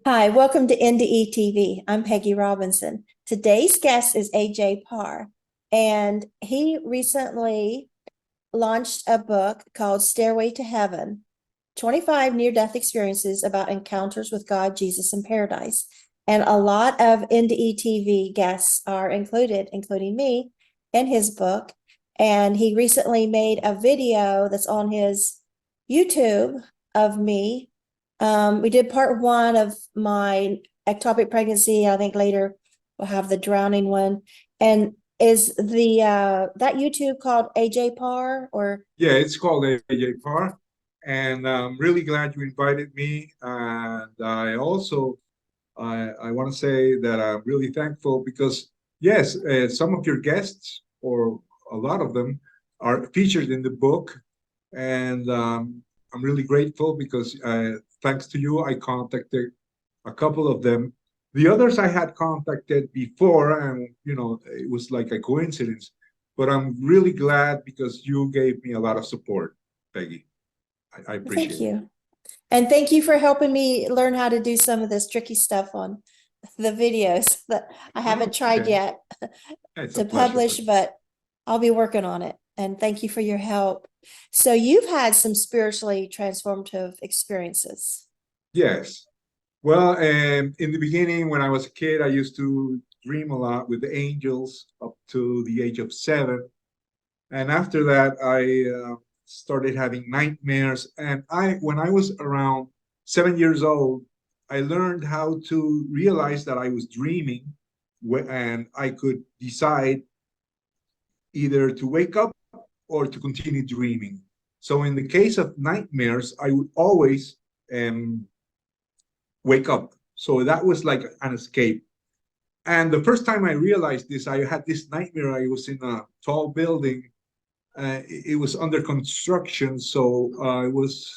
Hi, welcome to NDE TV. I'm Peggy Robinson. Today's guest is AJ Parr, and he recently launched a book called Stairway to Heaven, 25 near-death experiences about encounters with God, Jesus, and paradise. And a lot of NDE TV guests are included, including me, in his book. And he recently made a video that's on his YouTube of me. We did part one of my ectopic pregnancy. I think later we'll have the drowning one. And is the that YouTube called AJ Parr or? Yeah, it's called AJ Parr, and I'm really glad you invited me. And I want to say that I'm really thankful because yes, some of your guests or a lot of them are featured in the book, and I'm really grateful because thanks to you, I contacted a couple of them. The others I had contacted before, and it was like a coincidence. But I'm really glad because you gave me a lot of support, Peggy. I Thank appreciate it. you. And thank you for helping me learn how to do some of this tricky stuff on the videos that I haven't tried Okay, yet it's a to pleasure. publish, but I'll be working on it. And thank you for your help. So you've had some spiritually transformative experiences. Yes. Well, in the beginning, when I was a kid, I used to dream a lot with the angels up to the age of 7. And after that, I started having nightmares. And when I was around 7 years old, I learned how to realize that I was dreaming, and I could decide either to wake up or to continue dreaming. So in the case of nightmares, I would always um, wake up. So that was like an escape. And the first time I realized this, I had this nightmare. I was in a tall building. It was under construction, so I was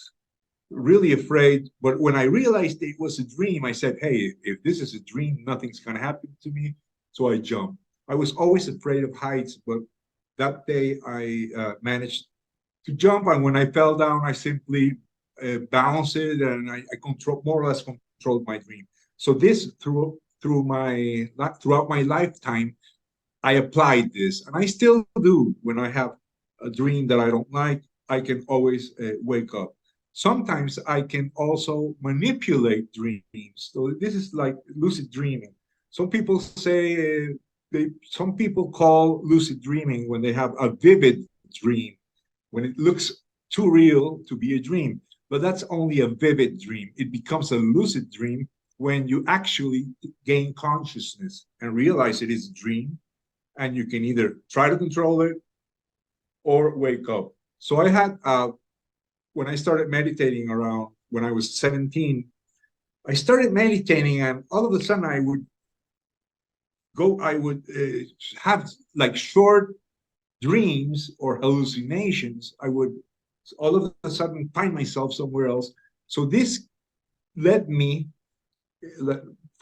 really afraid. But when I realized it was a dream, I said, hey, if this is a dream, nothing's going to happen to me. So I jumped. I was always afraid of heights, but that day I managed to jump. And when I fell down, I simply bounced it, and I control more or less controlled my dream. So this throughout my lifetime, I applied this, and I still do. When I have a dream that I don't like, I can always wake up. Sometimes I can also manipulate dreams. So this is like lucid dreaming. Some people say some people call lucid dreaming when they have a vivid dream, when it looks too real to be a dream. But that's only a vivid dream. It becomes a lucid dream when you actually gain consciousness and realize it is a dream, and you can either try to control it or wake up. So I had, when I started meditating around when I was 17, I started meditating, and all of a sudden I would have like short dreams or hallucinations. I would all of a sudden find myself somewhere else. So this led me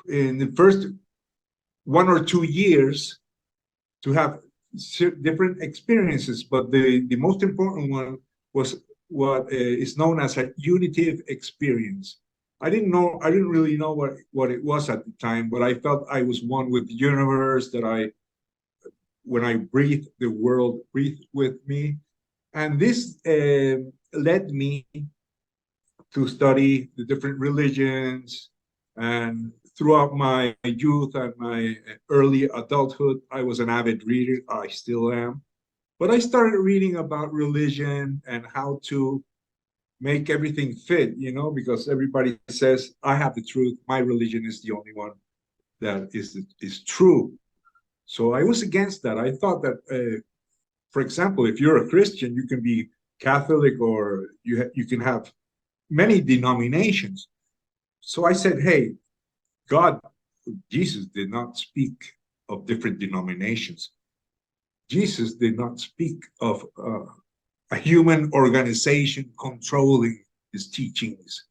in the first 1 or 2 years to have different experiences, but the most important one was what is known as a unitive experience. I didn't really know what it was at the time, but I felt I was one with the universe, that when I breathe, the world breathed with me. And this led me to study the different religions. And throughout my youth and my early adulthood, I was an avid reader. I still am. But I started reading about religion and how to make everything fit, because everybody says, I have the truth. My religion is the only one that is true. So I was against that. I thought that, for example, if you're a Christian, you can be Catholic, or you can have many denominations. So I said, hey, God, Jesus did not speak of different denominations. Jesus did not speak of a human organization controlling his teachings.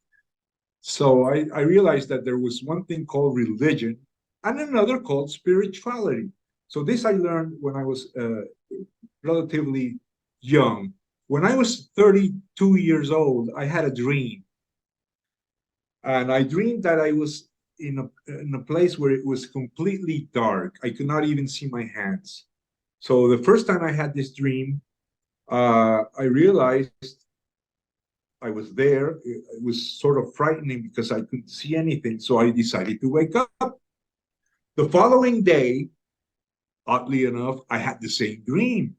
So I realized that there was one thing called religion and another called spirituality. So this I learned when I was relatively young. When I was 32 years old, I had a dream. And I dreamed that I was in a place where it was completely dark. I could not even see my hands. So the first time I had this dream, I realized I was there. It was sort of frightening because I couldn't see anything. So I decided to wake up. The following day, oddly enough, I had the same dream.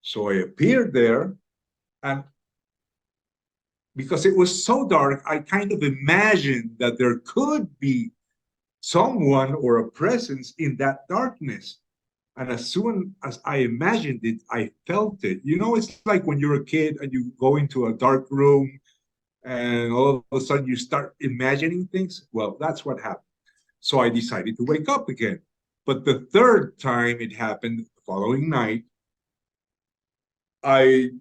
So I appeared there, and because it was so dark, I kind of imagined that there could be someone or a presence in that darkness. And as soon as I imagined it, I felt it. You know, it's like when you're a kid and you go into a dark room and all of a sudden you start imagining things. Well, that's what happened. So I decided to wake up again. But the third time it happened, the following night, I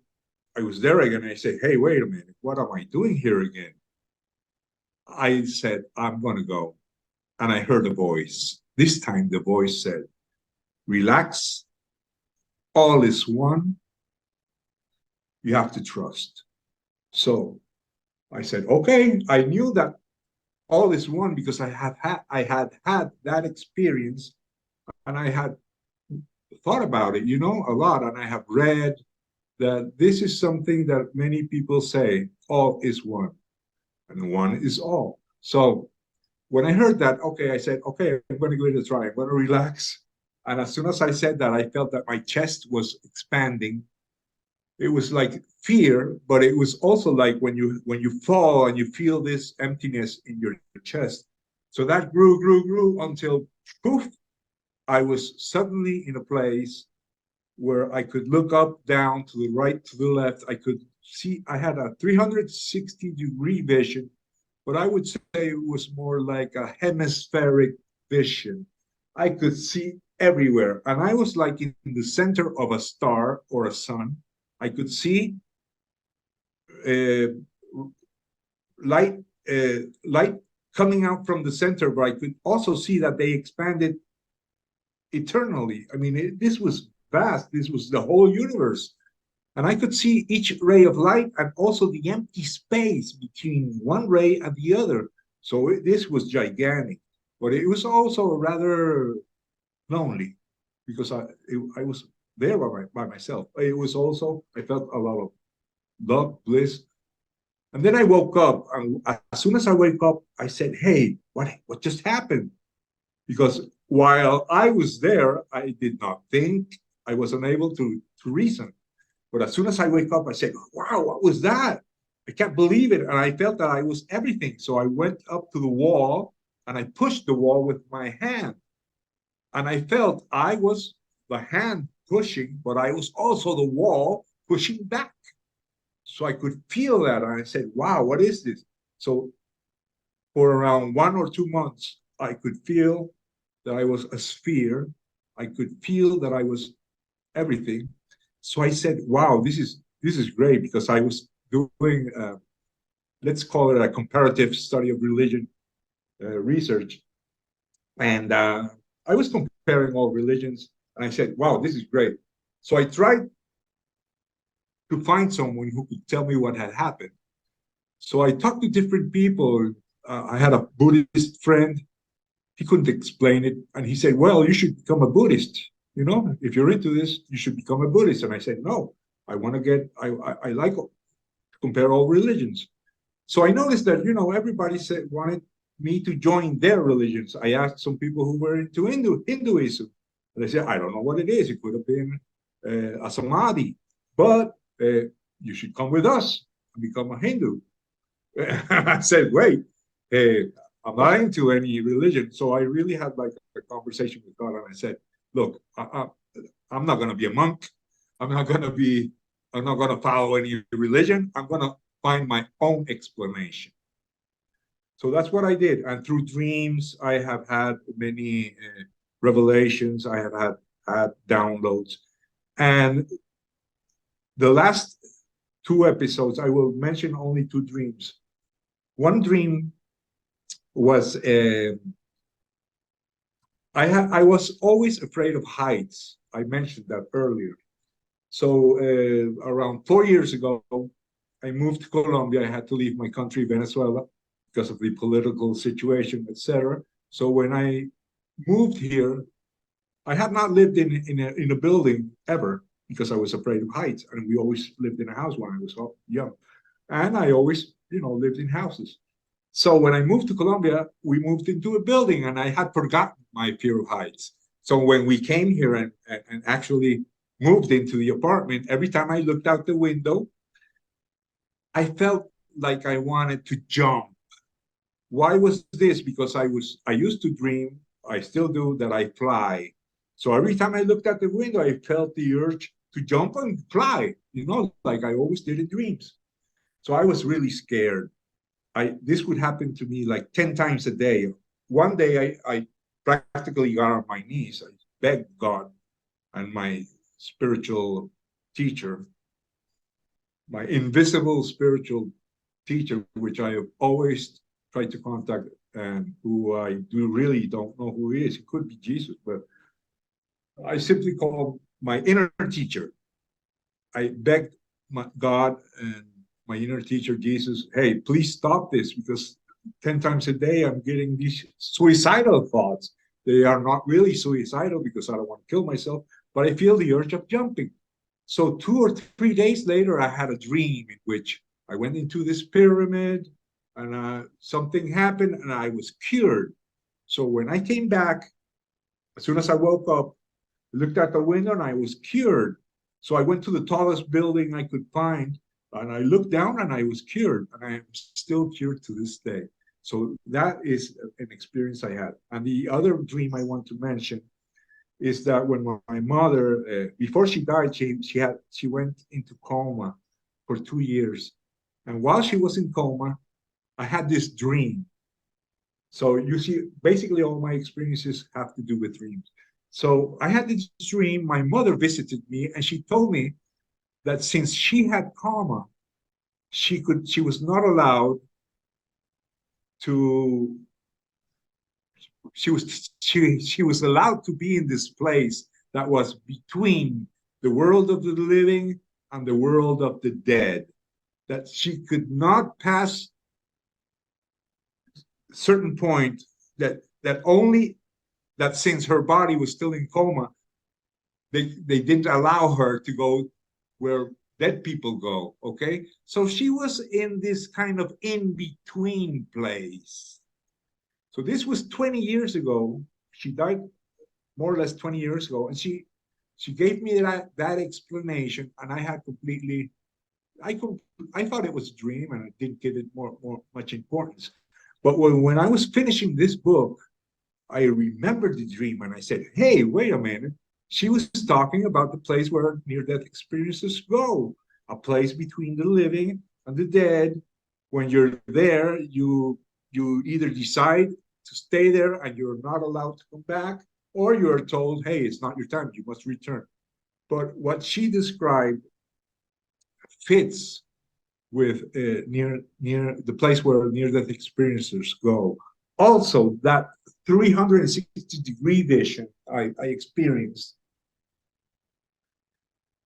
was there again. And I said, hey, wait a minute. What am I doing here again? I said, I'm going to go. And I heard a voice. This time the voice said, relax. All is one. You have to trust. So I said, okay. I knew that all is one because I had had that experience, and I had thought about it, you know, a lot. And I have read that this is something that many people say, all is one, and one is all. So when I heard that, okay, I said, okay, I'm going to give it a try. I'm going to relax. And as soon as I said that, I felt that my chest was expanding. It was like fear, but it was also like when you fall and you feel this emptiness in your chest. So that grew until poof, I was suddenly in a place where I could look up, down, to the right, to the left. I could see, I had a 360-degree vision, but I would say it was more like a hemispheric vision. I could see everywhere. And I was like in the center of a star or a sun. I could see light coming out from the center, but I could also see that they expanded eternally. I mean, this was vast. This was the whole universe. And I could see each ray of light and also the empty space between one ray and the other. So this was gigantic, but it was also rather lonely because I was there by myself. It was also, I felt a lot of love, bliss. And then I woke up, and as soon as I wake up, I said, hey, what just happened? Because while I was there, I did not think. I was unable to reason. But as soon as I wake up, I said, wow, what was that? I can't believe it. And I felt that I was everything. So I went up to the wall and I pushed the wall with my hand. And I felt I was the hand pushing, but I was also the wall pushing back. So I could feel that. And I said, wow, what is this? So for around 1 or 2 months, I could feel that I was a sphere. I could feel that I was everything. So I said, wow, this is great, because I was doing, let's call it a comparative study of religion research. And I was comparing all religions, and I said, wow, this is great. So I tried to find someone who could tell me what had happened. So I talked to different people. I had a Buddhist friend. He couldn't explain it. And he said, well, you should become a Buddhist. You know, if you're into this, you should become a Buddhist. And I said, no, I want to get, I like to compare all religions. So I noticed that, you know, everybody wanted me to join their religions. I asked some people who were into Hinduism. And they said, I don't know what it is. It could have been a samadhi, but you should come with us and become a Hindu. I said, wait, I'm not into any religion. So I really had like a conversation with God, and I said, look, I'm not going to be a monk. I'm not going to follow any religion. I'm going to find my own explanation. So that's what I did. And through dreams, I have had many revelations. I have had downloads. And the last 2 episodes, I will mention only 2 dreams. One dream was I was always afraid of heights. I mentioned that earlier. So around 4 years ago, I moved to Colombia. I had to leave my country, Venezuela. because of the political situation, etc. So when I moved here, I had not lived in a building ever because I was afraid of heights, and we always lived in a house when I was young, and I always, lived in houses. So when I moved to Colombia, we moved into a building, and I had forgotten my fear of heights. So when we came here and actually moved into the apartment, every time I looked out the window, I felt like I wanted to jump. Why was this? Because I used to dream, I still do, that I fly. So every time I looked at the window, I felt the urge to jump and fly, like I always did in dreams. So I was really scared. This would happen to me like 10 times a day. One day I practically got on my knees. I begged God and my spiritual teacher, my invisible spiritual teacher, which I have always tried to contact, and who I really don't know who he is. It could be Jesus, but I simply call my inner teacher. I begged God and my inner teacher, Jesus, hey, please stop this, because 10 times a day I'm getting these suicidal thoughts. They are not really suicidal because I don't want to kill myself, but I feel the urge of jumping. So 2 or 3 days later, I had a dream in which I went into this pyramid, and something happened and I was cured. So when I came back, as soon as I woke up, I looked out the window and I was cured. So I went to the tallest building I could find, and I looked down and I was cured, and I am still cured to this day. So that is an experience I had. And the other dream I want to mention is that when my mother, before she died, she went into coma for 2 years. And while she was in coma, I had this dream. So you see, basically all my experiences have to do with dreams. So I had this dream. My mother visited me, and she told me that since she had coma, she was not allowed to. She was allowed to be in this place that was between the world of the living and the world of the dead. That she could not pass a certain point, that only that since her body was still in coma, they didn't allow her to go where dead people go. Okay, so she was in this kind of in-between place. So this was 20 years ago. She died more or less 20 years ago, and she gave me that explanation, and I had completely, I thought it was a dream, and I didn't give it much importance. But when I was finishing this book, I remembered the dream, and I said, hey, wait a minute. She was talking about the place where near-death experiences go, a place between the living and the dead. When you're there, you either decide to stay there and you're not allowed to come back, or you're told, hey, it's not your time, you must return. But what she described fits with near the place where near-death experiencers go. Also, that 360-degree vision I experienced,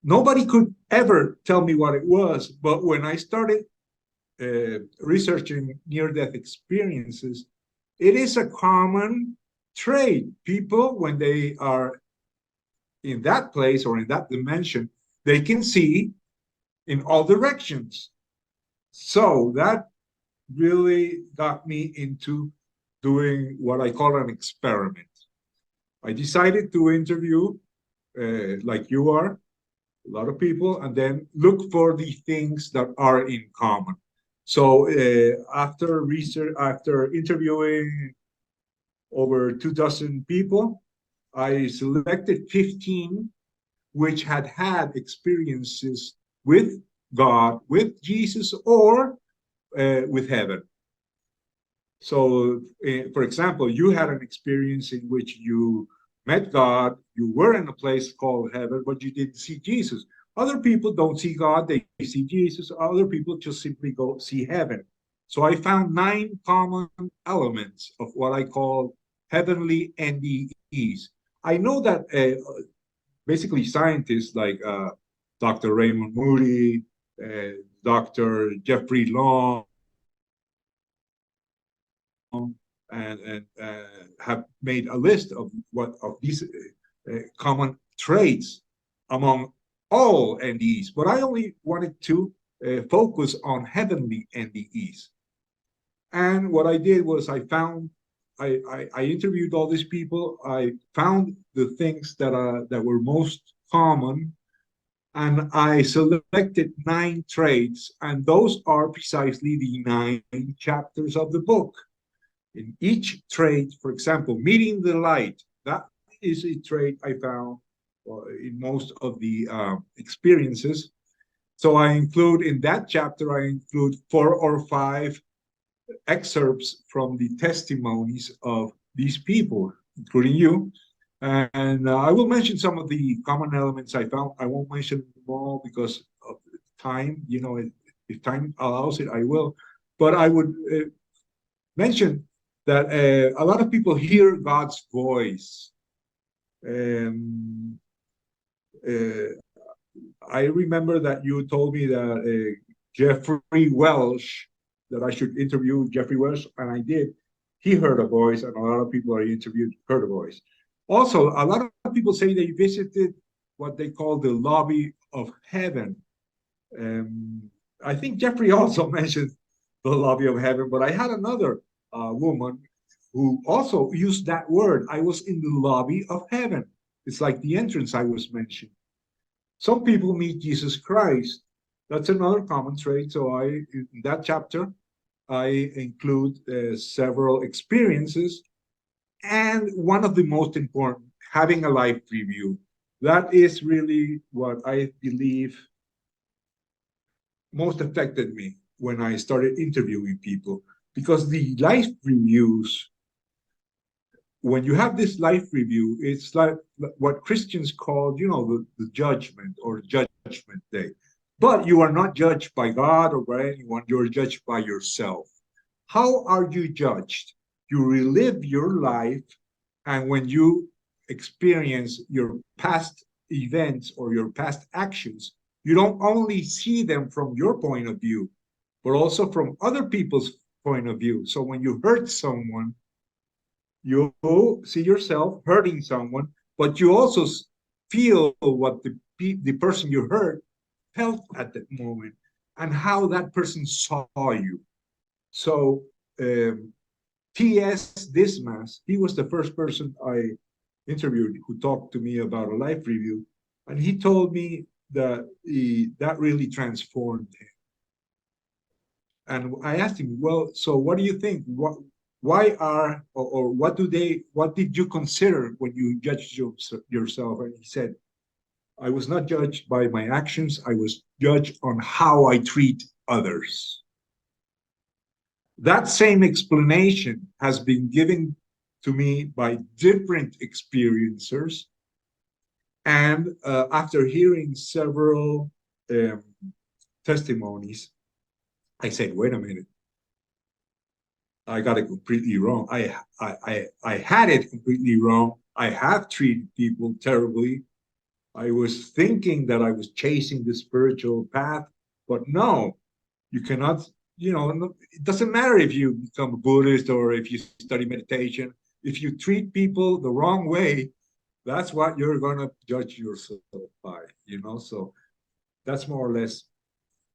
nobody could ever tell me what it was, but when I started researching near-death experiences, it is a common trait. People, when they are in that place or in that dimension, they can see in all directions. So that really got me into doing what I call an experiment. I decided to interview, like you are, a lot of people, and then look for the things that are in common. So after interviewing over 2,000 people, I selected 15 which had experiences with God, with Jesus, or with heaven. So, for example, you had an experience in which you met God, you were in a place called heaven, but you didn't see Jesus. Other people don't see God, they see Jesus. Other people just simply go see heaven. So I found 9 common elements of what I call heavenly NDEs. I know that basically scientists like Dr. Raymond Moody, Dr. Jeffrey Long, and have made a list of what of these common traits among all NDEs. But I only wanted to focus on heavenly NDEs. And what I did was I interviewed all these people. I found the things that were most common, and I selected 9 traits, and those are precisely the 9 chapters of the book. In each trait, for example, meeting the light, that is a trait I found in most of the experiences. So I include in that chapter, I include 4 or 5 excerpts from the testimonies of these people, including you. And I will mention some of the common elements I found. I won't mention them all because of time. You know, if time allows it, I will. But I would mention that a lot of people hear God's voice. I remember that you told me that Jeffrey Welsh, that I should interview Jeffrey Welsh, and I did. He heard a voice, and a lot of people I interviewed heard a voice. Also, a lot of people say they visited what they call the lobby of heaven. I think Jeffrey also mentioned the lobby of heaven, but I had another woman who also used that word. I was in the lobby of heaven. It's like the entrance I was mentioning. Some people meet Jesus Christ. That's another common trait. So in that chapter, I include several experiences. And one of the most important, having a life review. That is really what I believe most affected me when I started interviewing people. Because the life reviews, when you have this life review, it's like what Christians call, you know, the judgment or judgment day. But you are not judged by God or by anyone. You're judged by yourself. How are you judged? You relive your life, and when you experience your past events or your past actions, you don't only see them from your point of view, but also from other people's point of view. So when you hurt someone, you see yourself hurting someone, but you also feel what the person you hurt felt at that moment and how that person saw you. So T.S. Dismas, he was the first person I interviewed who talked to me about a life review, and he told me that that really transformed him. And I asked him, well, so what do you think? Why are, or what did you consider when you judged yourself? And he said, I was not judged by my actions. I was judged on how I treat others. That same explanation has been given to me by different experiencers. And after hearing several testimonies, I said, wait a minute. I got it completely wrong. I had it completely wrong. I have treated people terribly. I was thinking that I was chasing the spiritual path, but no, you cannot, you know, it doesn't matter if you become a Buddhist or if you study meditation. If you treat people the wrong way, that's what you're going to judge yourself by, you know? So that's more or less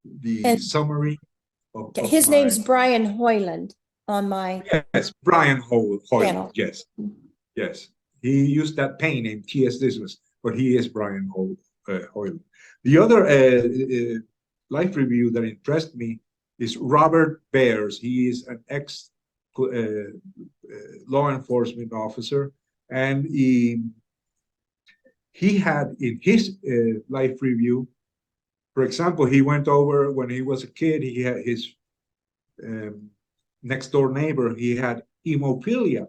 the summary of his name's Brian Hoyland on my yes, Brian Hoyland. channel. Yes, yes. He used that pen name, T.S. Dismas, but he is Brian Hoyland. The other life review that impressed me is Robert Bears. He is an ex law enforcement officer, and he had in his life review, for example, he went over when he was a kid, he had his next door neighbor, he had hemophilia.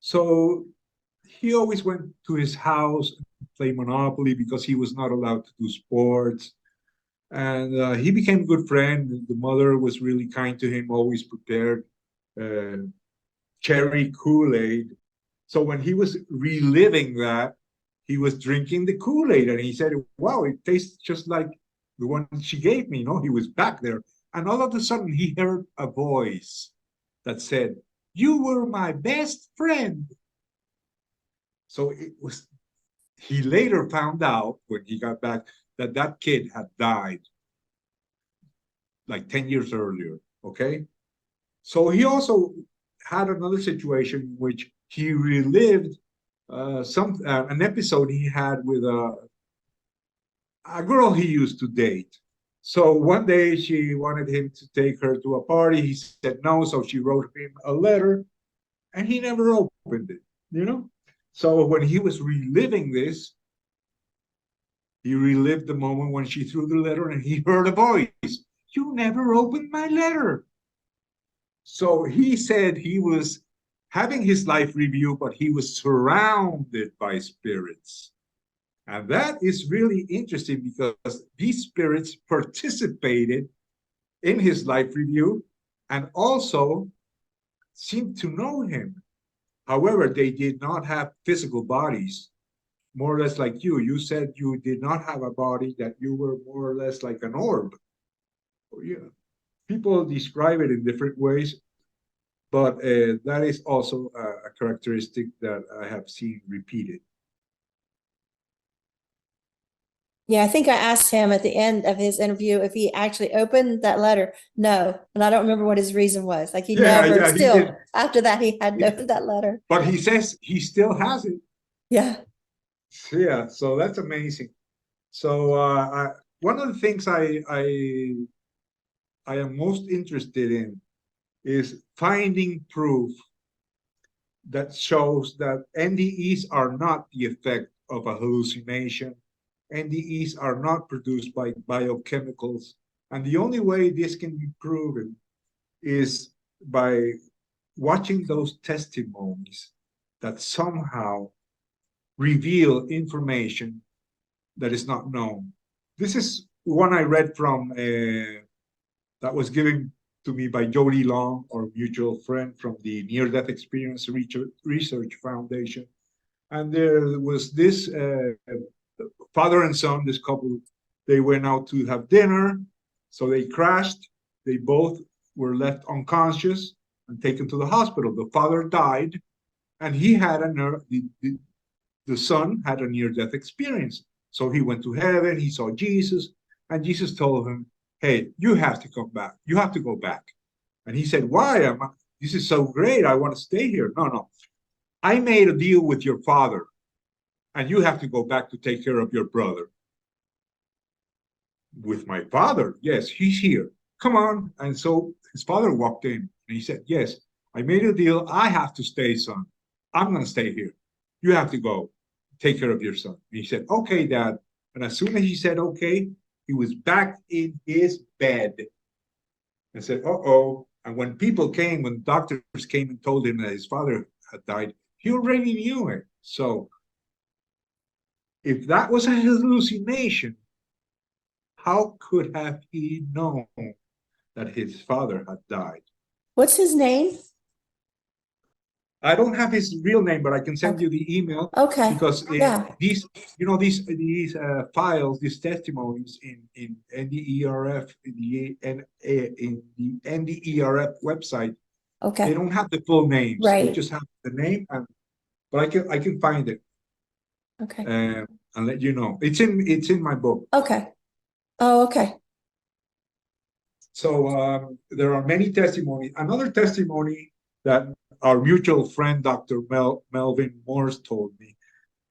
So he always went to his house and play Monopoly because he was not allowed to do sports. And he became a good friend. The mother was really kind to him, always prepared cherry Kool-Aid. So when he was reliving that, he was drinking the Kool-Aid, and he said, wow, it tastes just like the one she gave me. You know, he was back there. And all of a sudden, he heard a voice that said, You were my best friend. So he later found out when he got back that that kid had died like 10 years earlier, okay? So he also had another situation in which he relived an episode he had with a girl he used to date. So one day she wanted him to take her to a party. He said no, so she wrote him a letter, and he never opened it, you know? So when he was reliving this, he relived the moment when she threw the letter and he heard a voice. You never opened my letter. So he said he was having his life review, but he was surrounded by spirits. And that is really interesting because these spirits participated in his life review and also seemed to know him. However, they did not have physical bodies, more or less like you. You said you did not have a body, that you were more or less like an orb. Yeah. People describe it in different ways, but that is also a characteristic that I have seen repeated. Yeah, I think I asked him at the end of his interview if he actually opened that letter. No, and I don't remember what his reason was. Like he never, He still, did. after that, he hadn't opened that letter. But he says he still has it. Yeah. Yeah, so that's amazing. So one of the things I am most interested in is finding proof that shows that NDEs are not the effect of a hallucination. NDEs are not produced by biochemicals. And the only way this can be proven is by watching those testimonies that somehow reveal information that is not known. This is one I read from that was given to me by Jody Long, our mutual friend from the Near-Death Experience Research Foundation. And there was this father and son, this couple, they went out to have dinner. So they crashed. They both were left unconscious and taken to the hospital. The father died, and he had the son had a near-death experience. So he went to heaven, he saw Jesus, and Jesus told him, hey, you have to come back. You have to go back. And he said, why? This is so great. I want to stay here. No. I made a deal with your father, and you have to go back to take care of your brother. With my father? Yes, he's here. Come on. And so his father walked in, and he said, yes, I made a deal. I have to stay, son. I'm going to stay here. You have to go take care of your son. And he said, okay, Dad. And as soon as he said, okay, he was back in his bed and said, uh-oh. And when people came, when doctors came and told him that his father had died, he already knew it. So if that was a hallucination, how could have he known that his father had died? What's his name? I don't have his real name, but I can send you the email. Okay. Because Yeah. these files, these testimonies in NDERF, in the NDERF website, they Okay. don't have the full names. They Right. just have the name, but I can find it Okay. and let you know. It's in my book. Okay. Oh, okay. So there are many testimonies. Another testimony that our mutual friend, Dr. Melvin Morse, told me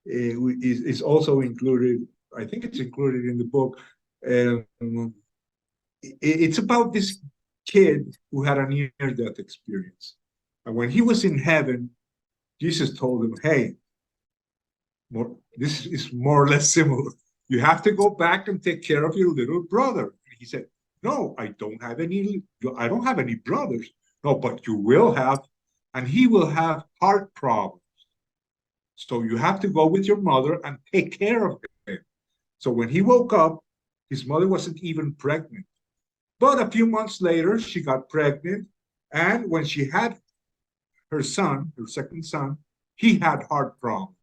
is also included. I think it's included in the book. It's about this kid who had a near-death experience. And when he was in heaven, Jesus told him, hey, this is more or less similar. You have to go back and take care of your little brother. And he said, no, I don't have any brothers. No, but you will have, and he will have heart problems. So you have to go with your mother and take care of him. So when he woke up, his mother wasn't even pregnant. But a few months later, she got pregnant. And when she had her son, her second son, he had heart problems.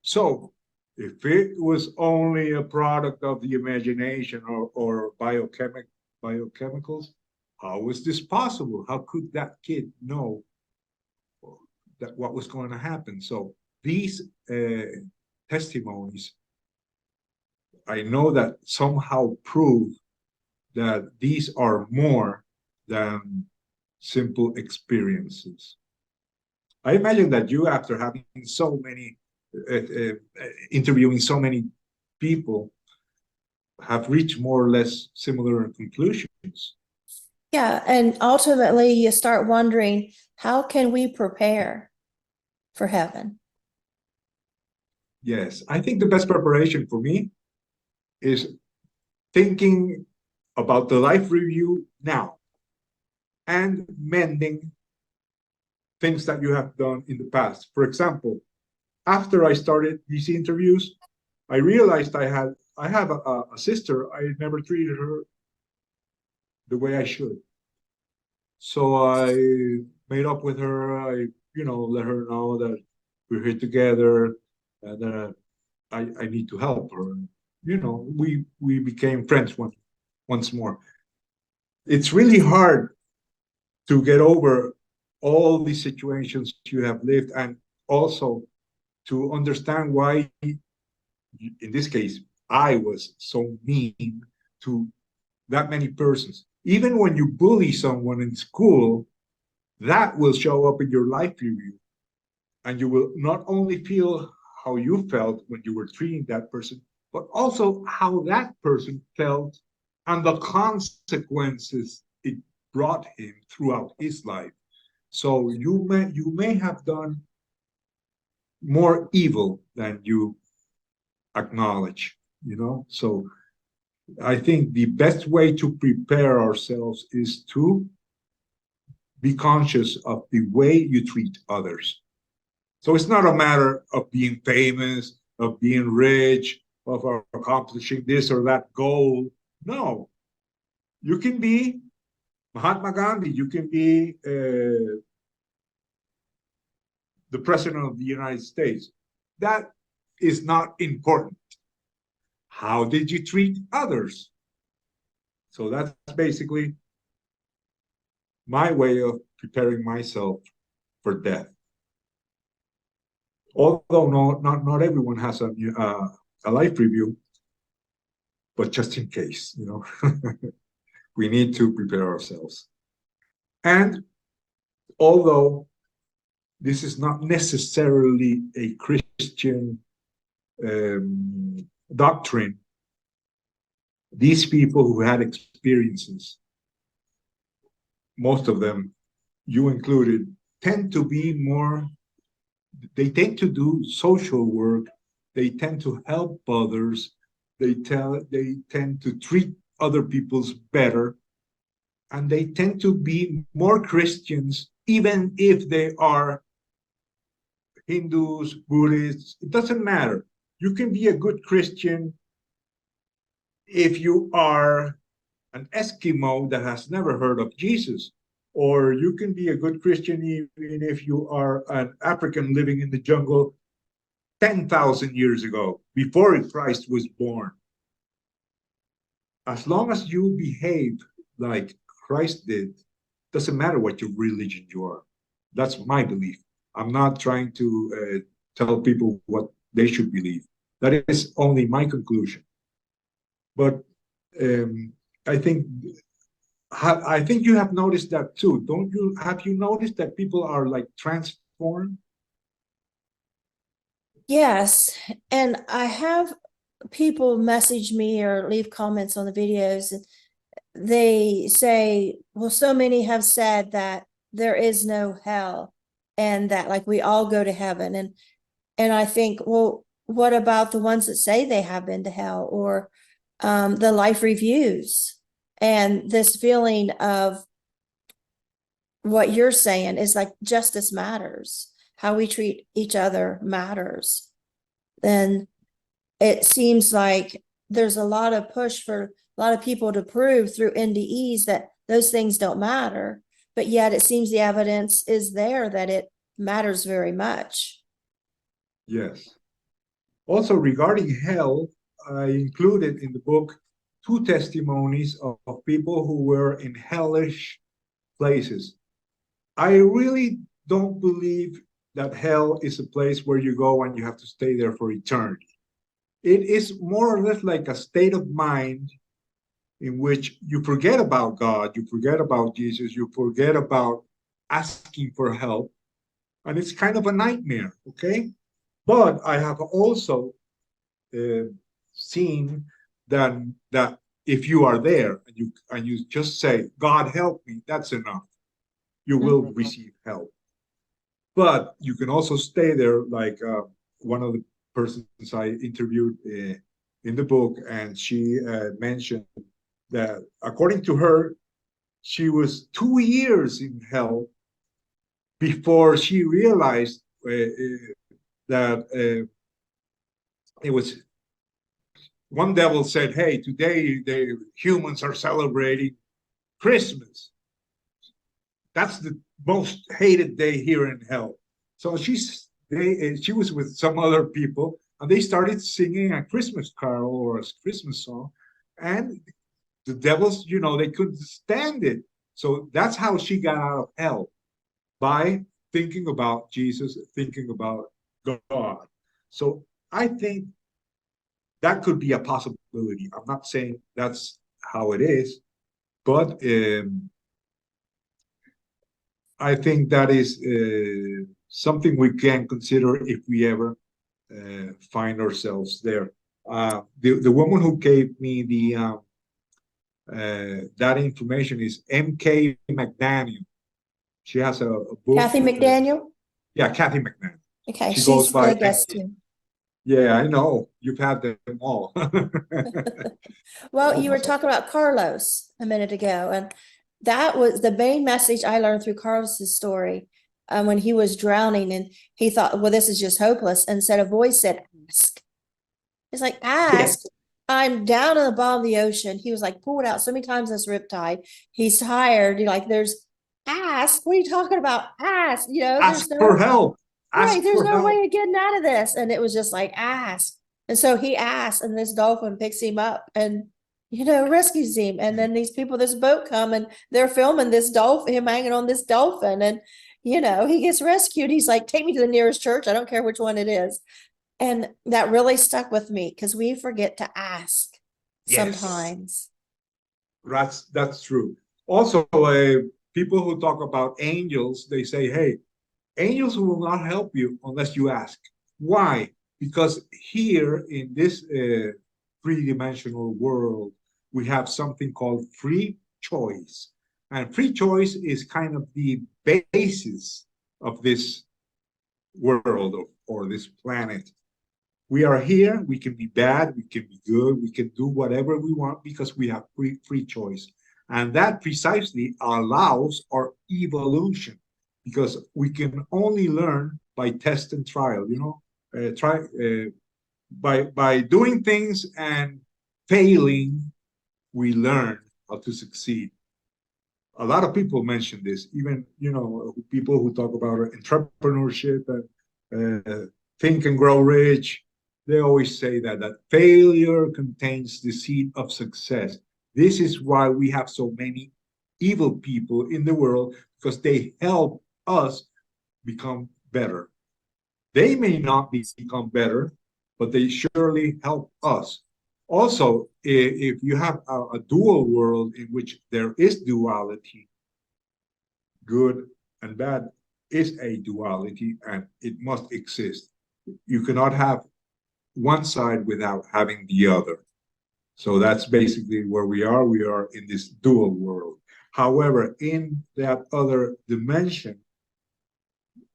So if it was only a product of the imagination or biochemicals, how is this possible? How could that kid know that what was going to happen. So these testimonies, I know that somehow prove that these are more than simple experiences. I imagine that you, after having so many, interviewing so many people, have reached more or less similar conclusions. Yeah, and ultimately you start wondering, how can we prepare for heaven? Yes, I think the best preparation for me is thinking about the life review now and mending things that you have done in the past. For example, after I started these interviews, I realized I have a sister. I never treated her the way I should. So I made up with her. I, let her know that we're here together and that I need to help her. We became friends once more. It's really hard to get over all these situations you have lived, and also to understand why, in this case, I was so mean to that many persons. Even when you bully someone in school, that will show up in your life review. And you will not only feel how you felt when you were treating that person, but also how that person felt and the consequences it brought him throughout his life. So you may have done more evil than you acknowledge, So I think the best way to prepare ourselves is to be conscious of the way you treat others. So it's not a matter of being famous, of being rich, of accomplishing this or that goal. No, you can be Mahatma Gandhi, you can be the president of the United States. That is not important. How did you treat others? So that's basically my way of preparing myself for death. Although not everyone has a life review, but just in case, we need to prepare ourselves. And although this is not necessarily a Christian doctrine, these people who had experiences, most of them, you included, they tend to do social work, they tend to help others, they tend to treat other people's better, and they tend to be more Christians, even if they are Hindus, Buddhists. It doesn't matter. You can be a good Christian if you are an Eskimo that has never heard of Jesus, or you can be a good Christian even if you are an African living in the jungle 10,000 years ago, before Christ was born. As long as you behave like Christ did, doesn't matter what your religion you are. That's my belief. I'm not trying to tell people what they should believe. That is only my conclusion. But I think you have noticed that too, don't you? Have you noticed that people are like transformed? Yes, and I have people message me or leave comments on the videos. They say, well, so many have said that there is no hell and that like we all go to heaven. And I think, well, what about the ones that say they have been to hell, or the life reviews? And this feeling of what you're saying is like justice matters. How we treat each other matters. Then it seems like there's a lot of push for a lot of people to prove through NDEs that those things don't matter, but yet it seems the evidence is there that it matters very much. Yes. Also, regarding hell, I included in the book 2 testimonies of people who were in hellish places. I really don't believe that hell is a place where you go and you have to stay there for eternity. It is more or less like a state of mind in which you forget about God, you forget about Jesus, you forget about asking for help, and it's kind of a nightmare, okay? But I have also seen that if you are there and you just say, God help me, that's enough. You will receive help. But you can also stay there, like one of the persons I interviewed in the book, and she mentioned that according to her, she was 2 years in hell before she realized that it was one devil said, hey, today the humans are celebrating Christmas. That's the most hated day here in hell. So she was with some other people, and they started singing a Christmas carol or a Christmas song, and the devils, they couldn't stand it. So that's how she got out of hell, by thinking about Jesus, thinking about God. So I think that could be a possibility. I'm not saying that's how it is, but I think that is something we can consider if we ever find ourselves there. The woman who gave me that information is M.K. McDaniel. She has a book. Kathy McDaniel? Yeah, Kathy McDaniel. Okay, she goes she's by a guest too. Yeah, I know. You've had them all. Well, you were talking about Carlos a minute ago, and that was the main message I learned through Carlos's story. When he was drowning and he thought, well, this is just hopeless. And said a voice said, ask. It's like, ask. Yes. I'm down in the bottom of the ocean. He was like pulled out so many times this riptide. He's tired. You're like, there's ask. What are you talking about? Ask. Ask there's for no help. Ask right. There's for no help. way of getting out of this. And it was just like, ask. And so he asked, and this dolphin picks him up and rescues him. And then these people, this boat come and they're filming this dolphin, him hanging on this dolphin. And he gets rescued. He's like, take me to the nearest church. I don't care which one it is. And that really stuck with me because we forget to ask sometimes. That's true. Also, people who talk about angels, they say, hey, angels will not help you unless you ask. Why? Because here in this three-dimensional world, we have something called free choice. And free choice is kind of the basis of this world or this planet. We are here, we can be bad, we can be good, we can do whatever we want because we have free choice. And that precisely allows our evolution, because we can only learn by test and trial, by doing things and failing, we learn how to succeed. A lot of people mention this, even, people who talk about entrepreneurship and think and grow rich. They always say that failure contains the seed of success. This is why we have so many evil people in the world, because they help us become better. They may not become better, but they surely help us. Also, if you have a dual world in which there is duality, good and bad is a duality, and it must exist. You cannot have one side without having the other. So that's basically where we are. We are in this dual world. However, in that other dimension,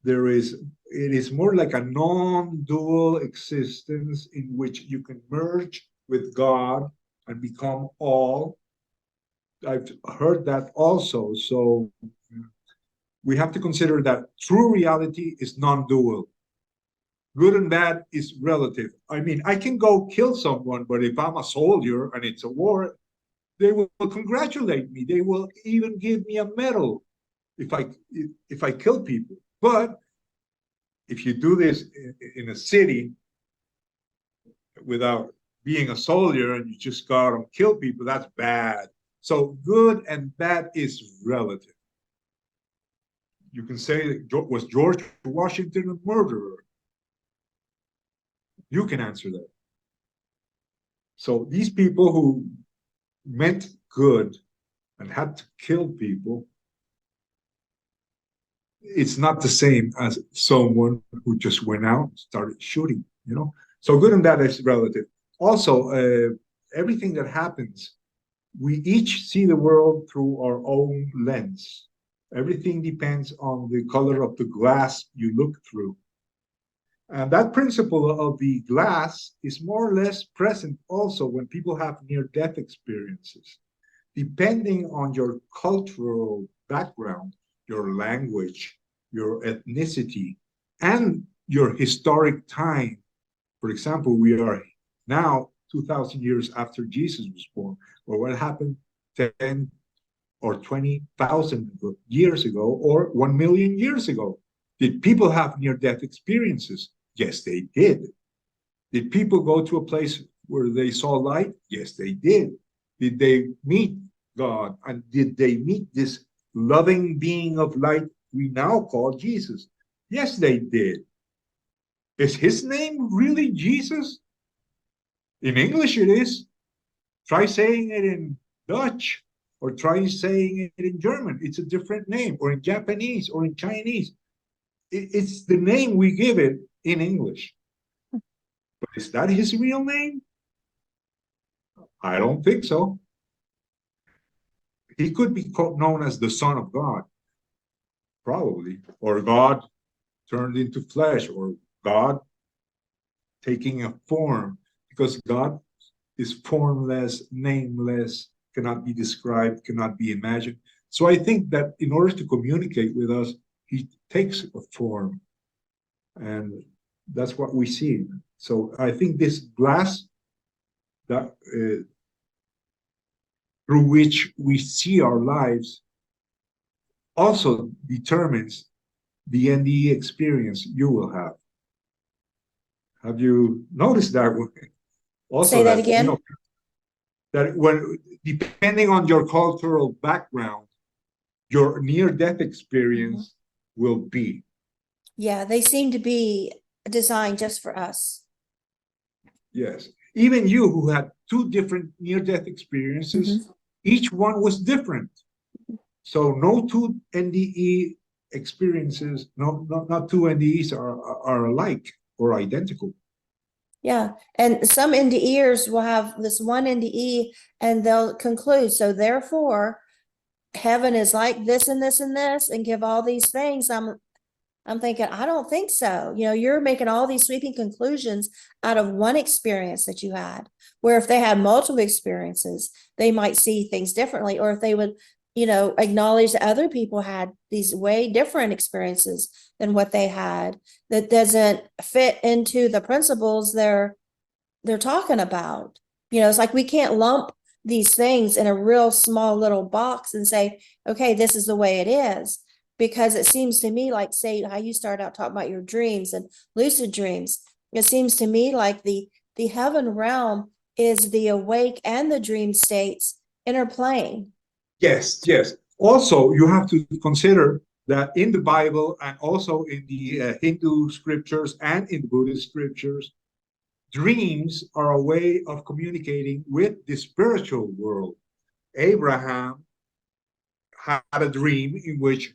it is more like a non-dual existence in which you can merge with God and become all. I've heard that also. So we have to consider that true reality is non-dual. Good and bad is relative. I mean, I can go kill someone, but if I'm a soldier and it's a war, they will congratulate me. They will even give me a medal if I kill people. But if you do this in a city without being a soldier and you just go out and kill people, that's bad. So good and bad is relative. You can say, was George Washington a murderer? You can answer that. So these people who meant good and had to kill people, it's not the same as someone who just went out and started shooting, you know? So good and bad is relative. Also, everything that happens, we each see the world through our own lens. Everything depends on the color of the glass you look through. And that principle of the glass is more or less present also when people have near-death experiences. Depending on your cultural background, your language, your ethnicity, and your historic time. For example, we are now 2,000 years after Jesus was born, or what happened 10 or 20,000 years ago, or 1 million years ago. Did people have near-death experiences? Yes, they did. Did people go to a place where they saw light? Yes, they did. Did they meet God? And did they meet this loving being of light we now call Jesus? Yes, they did. Is his name really Jesus? In English, it is. Try saying it in Dutch or try saying it in German. It's a different name, or in Japanese or in Chinese. It's the name we give it in English. But is that his real name? I don't think so. He could be known as the Son of God, probably, or God turned into flesh, or God taking a form, because God is formless, nameless, cannot be described, cannot be imagined. So I think that in order to communicate with us, he takes a form, and that's what we see. So I think this glass that through which we see our lives also determines the NDE experience you will have. Have you noticed that? Also, Say that again. That when, depending on your cultural background, your near-death experience will be. Yeah, they seem to be designed just for us. Yes. Even you who had two different near-death experiences, each one was different. So no two NDE experiences, not two NDEs are alike or identical. Yeah, and some NDEers will have this one NDE and they'll conclude, so therefore, heaven is like this and this and this, and give all these things. I'm thinking, I don't think so. You know, you're making all these sweeping conclusions out of one experience that you had, where if they had multiple experiences, they might see things differently, or if they would, you know, acknowledge that other people had these way different experiences than what they had, that doesn't fit into the principles they're talking about. You know, it's like we can't lump these things in a real small little box and say, okay, this is the way it is. Because it seems to me like, say, how you start out talking about your dreams and lucid dreams, it seems to me like the heaven realm is the awake and the dream states interplaying. Yes, yes. Also, you have to consider that in the Bible and also in the Hindu scriptures and in the Buddhist scriptures, dreams are a way of communicating with the spiritual world. Abraham had a dream in which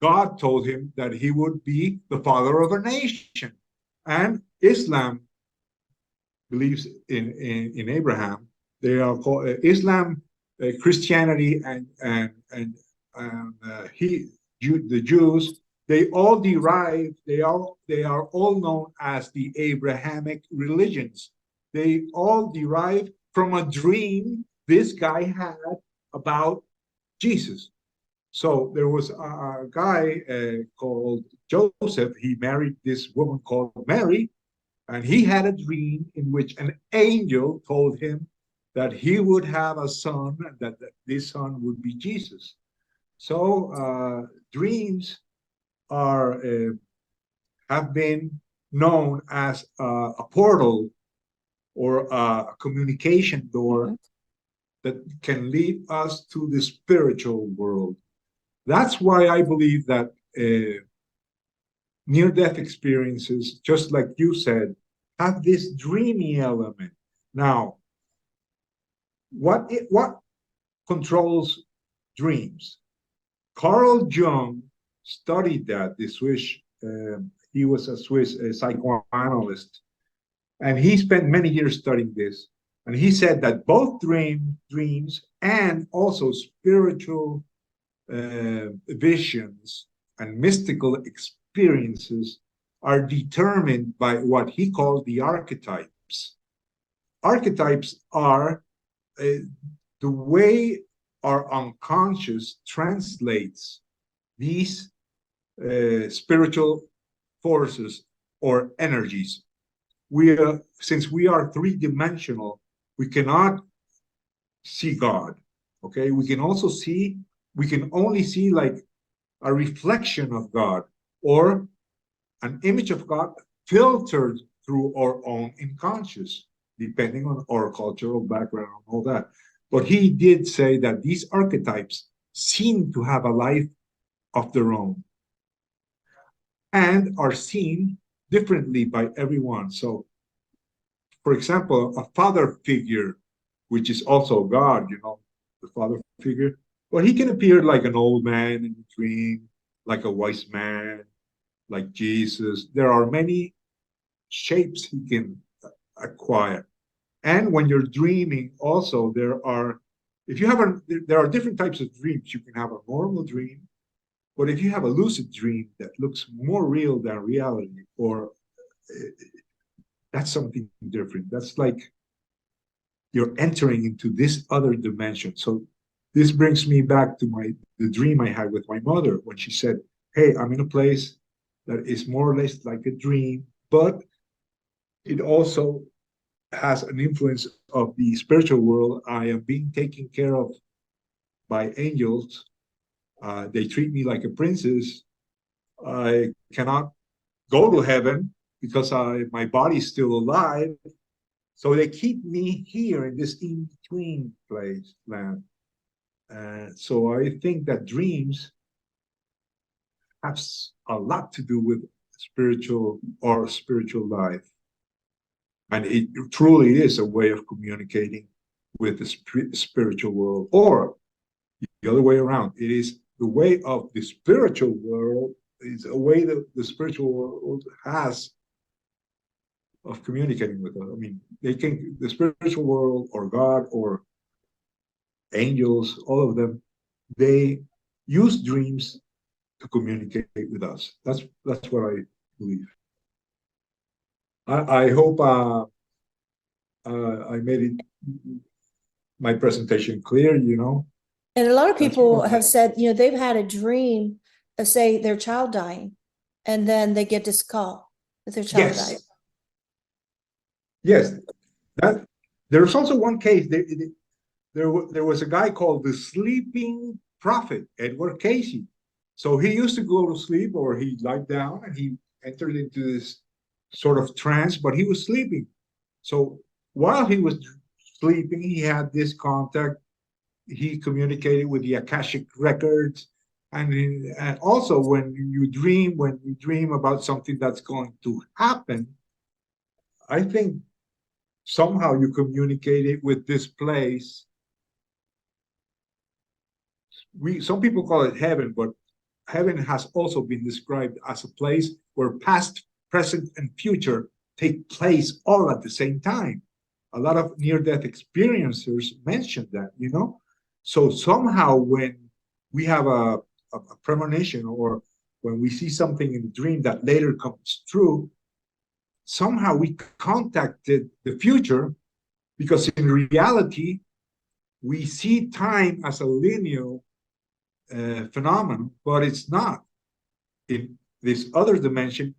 God told him that he would be the father of a nation. And Islam believes in Abraham. They are called Islam, Christianity, and the Jews. They all derive. They are all known as the Abrahamic religions. They all derive from a dream this guy had about Jesus. So there was a guy called Joseph. He married this woman called Mary, and he had a dream in which an angel told him that he would have a son, and that this son would be Jesus. So dreams are have been known as a portal or a communication door that can lead us to the spiritual world. That's why I believe that near-death experiences, just like you said, have this dreamy element. Now, what controls dreams? Carl Jung studied that. He was a Swiss psychoanalyst, and he spent many years studying this. And he said that both dreams and also spiritual visions and mystical experiences are determined by what he called the archetypes. Archetypes are the way our unconscious translates these spiritual forces or energies. Since we are three-dimensional, we cannot see God. Okay, we can only see like a reflection of God or an image of God filtered through our own unconscious, depending on our cultural background and all that. But he did say that these archetypes seem to have a life of their own and are seen differently by everyone. So, for example, a father figure, which is also God, the father figure, well, he can appear like an old man in a dream, like a wise man, like Jesus. There are many shapes he can acquire. And when you're dreaming, also there are different types of dreams. You can have a normal dream, but if you have a lucid dream that looks more real than reality, or that's something different. That's like you're entering into this other dimension. So this brings me back to the dream I had with my mother when she said, "Hey, I'm in a place that is more or less like a dream, but it also has an influence of the spiritual world. I am being taken care of by angels. They treat me like a princess. I cannot go to heaven because my body's still alive. So they keep me here in this in-between land." So I think that dreams have a lot to do with spiritual life. And it truly is a way of communicating with the spiritual world, or the other way around. It is the way of the spiritual world, is a way that the spiritual world has of communicating with us. I mean, the spiritual world or God or angels, all of them, they use dreams to communicate with us. That's what I believe. I hope I made my presentation clear, And a lot of people have said, they've had a dream of, say, their child dying, and then they get this call that their child died. Yes, there's also one case. There was a guy called the Sleeping Prophet, Edward Casey. So he used to go to sleep, or he'd lie down and he entered into this sort of trance, but he was sleeping. So while he was sleeping, he had this contact. He communicated with the Akashic records. And also when you dream about something that's going to happen, I think somehow you communicate it with this place. Some people call it heaven, but heaven has also been described as a place where past, present, and future take place all at the same time. A lot of near-death experiencers mention that, So somehow when we have a premonition, or when we see something in the dream that later comes true, somehow we contacted the future, because in reality, we see time as a linear phenomenon, but it's not. In this other dimension,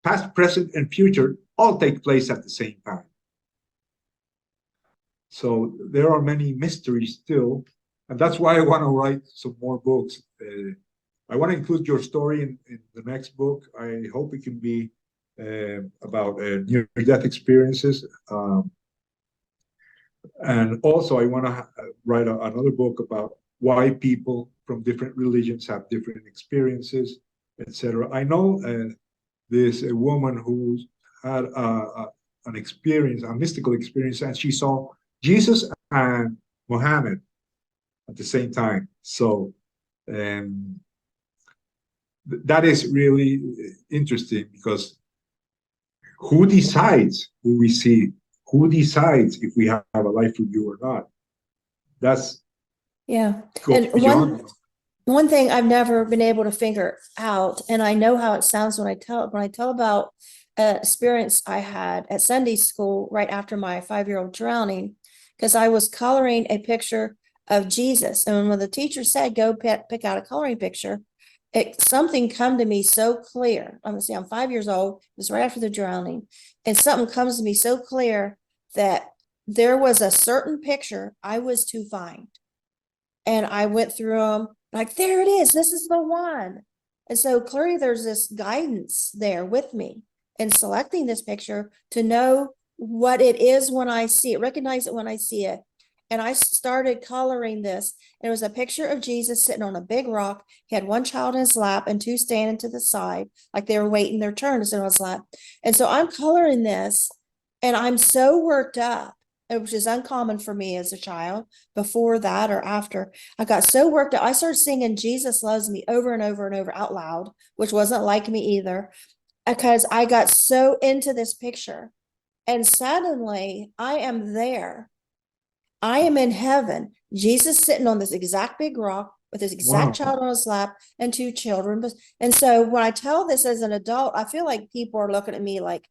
past, present, and future all take place at the same time. So there are many mysteries still, and that's why I want to write some more books. I want to include your story in the next book. I hope it can be about near-death experiences. And also I want to write another book about why people from different religions have different experiences, etc. I know this a woman who had an experience, a mystical experience, and she saw Jesus and Muhammad at the same time. So that is really interesting, because who decides who we see? Who decides if we have a life review or not? That's Yeah. goes And beyond. one thing I've never been able to figure out, and I know how it sounds when I tell about an experience I had at Sunday school right after my 5-year-old drowning, because I was coloring a picture of Jesus. And when the teacher said, go pick out a coloring picture, something come to me so clear. I'm gonna say I'm 5 years old. It was right after the drowning. And something comes to me so clear that there was a certain picture I was to find. And I went through them like, there it is. This is the one. And so clearly there's this guidance there with me in selecting this picture to know what it is when I see it, recognize it when I see it. And I started coloring this. And it was a picture of Jesus sitting on a big rock. He had one child in his lap and two standing to the side, like they were waiting their turn to sit on his lap. And so I'm coloring this, and I'm so worked up, which is uncommon for me as a child. Before that or after, I got so worked up, I started singing Jesus Loves Me over and over and over out loud, which wasn't like me either, because I got so into this picture. And suddenly I am there. I am in heaven. Jesus sitting on this exact big rock with his exact child on his lap and two children. And so when I tell this as an adult, I feel like people are looking at me like,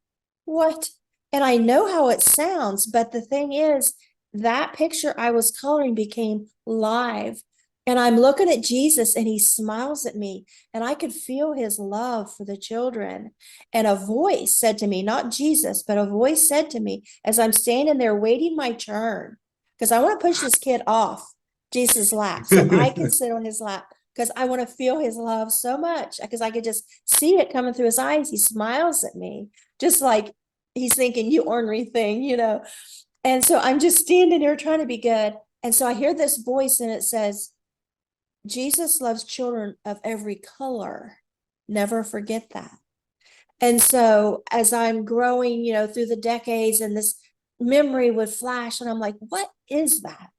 what? And I know how it sounds, but the thing is, that picture I was coloring became live. And I'm looking at Jesus and he smiles at me, and I could feel his love for the children. And a voice said to me, not Jesus, but a voice said to me as I'm standing there waiting my turn, because I want to push this kid off Jesus' lap so I can sit on his lap, because I want to feel his love so much, because I could just see it coming through his eyes. He smiles at me, just like he's thinking, you ornery thing, you know. And so I'm just standing there trying to be good. And so I hear this voice and it says, Jesus loves children of every color. Never forget that. And so as I'm growing, you know, through the decades, and this memory would flash, and I'm like, what is that?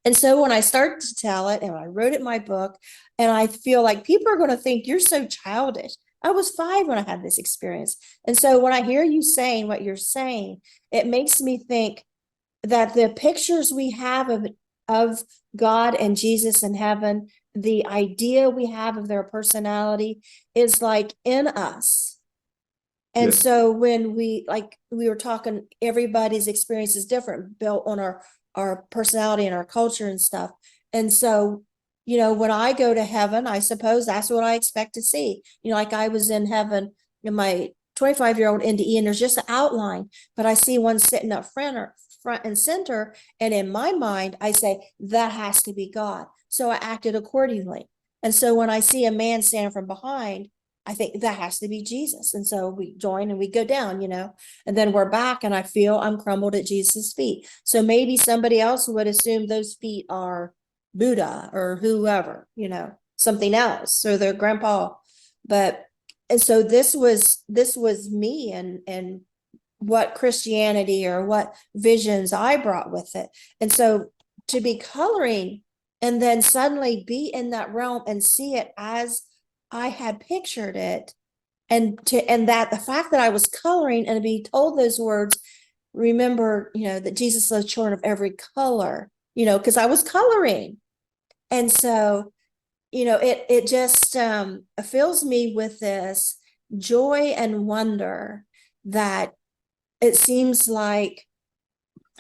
And so when I start to tell it, and I wrote it in my book, and I feel like people are going to think you're so childish. I was 5 when I had this experience. And so when I hear you saying what you're saying, it makes me think that the pictures we have of God and Jesus in heaven, the idea we have of their personality is like in us. And Yes. so when we were talking, everybody's experience is different, built on our personality and our culture and stuff. And so, you know, when I go to heaven, I suppose that's what I expect to see. You know, like I was in heaven in my 25-year-old NDE, and there's just an outline, but I see one sitting up front and center. And in my mind, I say, that has to be God. So I acted accordingly. And so when I see a man standing from behind, I think that has to be Jesus. And so we join and we go down, you know, and then we're back, and I feel I'm crumbled at Jesus' feet. So maybe somebody else would assume those feet are Buddha or whoever, you know, something else, or their grandpa. But, and so this was me and what Christianity or what visions I brought with it. And so to be coloring and then suddenly be in that realm and see it as I had pictured it, and that the fact that I was coloring and to be told those words, remember, you know, that Jesus loves children of every color, you know, because I was coloring. And so, you know, it just fills me with this joy and wonder that it seems like,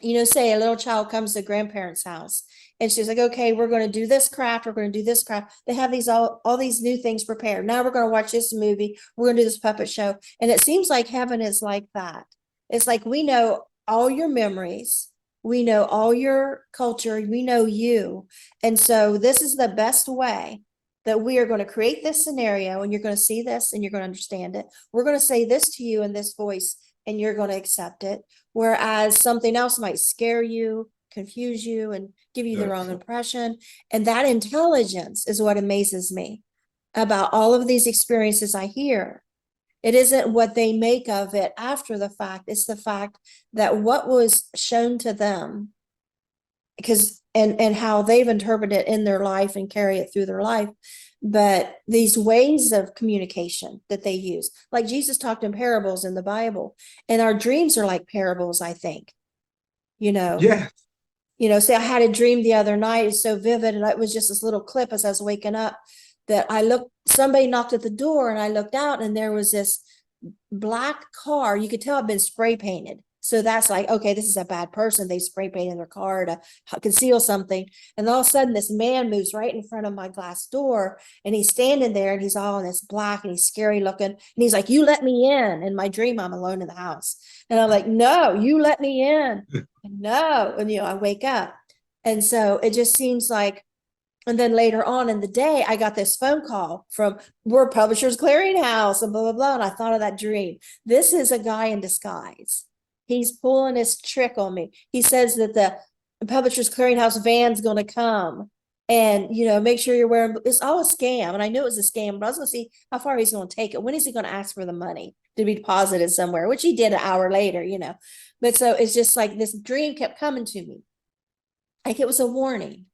you know, say a little child comes to grandparents' house and she's like, okay, we're going to do this craft. We're going to do this craft. They have these all these new things prepared. Now we're going to watch this movie. We're going to do this puppet show. And it seems like heaven is like that. It's like, we know all your memories. We know all your culture. We know you. And so this is the best way that we are going to create this scenario, and you're going to see this and you're going to understand it. We're going to say this to you in this voice, and you're going to accept it. Whereas something else might scare you, confuse you and give you the Yes. wrong impression. And that intelligence is what amazes me about all of these experiences I hear. It isn't what they make of it after the fact. It's the fact that what was shown to them, because and how they've interpreted it in their life and carry it through their life. But these ways of communication that they use, like Jesus talked in parables in the Bible, and our dreams are like parables, I think. Yeah. Say I had a dream the other night, it's so vivid, and it was just this little clip as I was waking up that somebody knocked at the door, and I looked out, and there was this black car. You could tell it'd been spray painted. So that's like, okay, this is a bad person. They spray painted their car to conceal something. And all of a sudden, this man moves right in front of my glass door, and he's standing there, and he's all in this black, and he's scary looking. And he's like, "You let me in." In my dream, I'm alone in the house. And I'm like, "No, you let me in." No. And, I wake up. And so it just seems like, and then later on in the day, I got this phone call from Word Publishers Clearinghouse and blah, blah, blah. And I thought of that dream. This is a guy in disguise. He's pulling his trick on me. He says that the Publishers Clearinghouse van's going to come and, make sure you're wearing, it's all a scam. And I knew it was a scam, but I was going to see how far he's going to take it. When is he going to ask for the money to be deposited somewhere, which he did an hour later, But so it's just like this dream kept coming to me. Like it was a warning.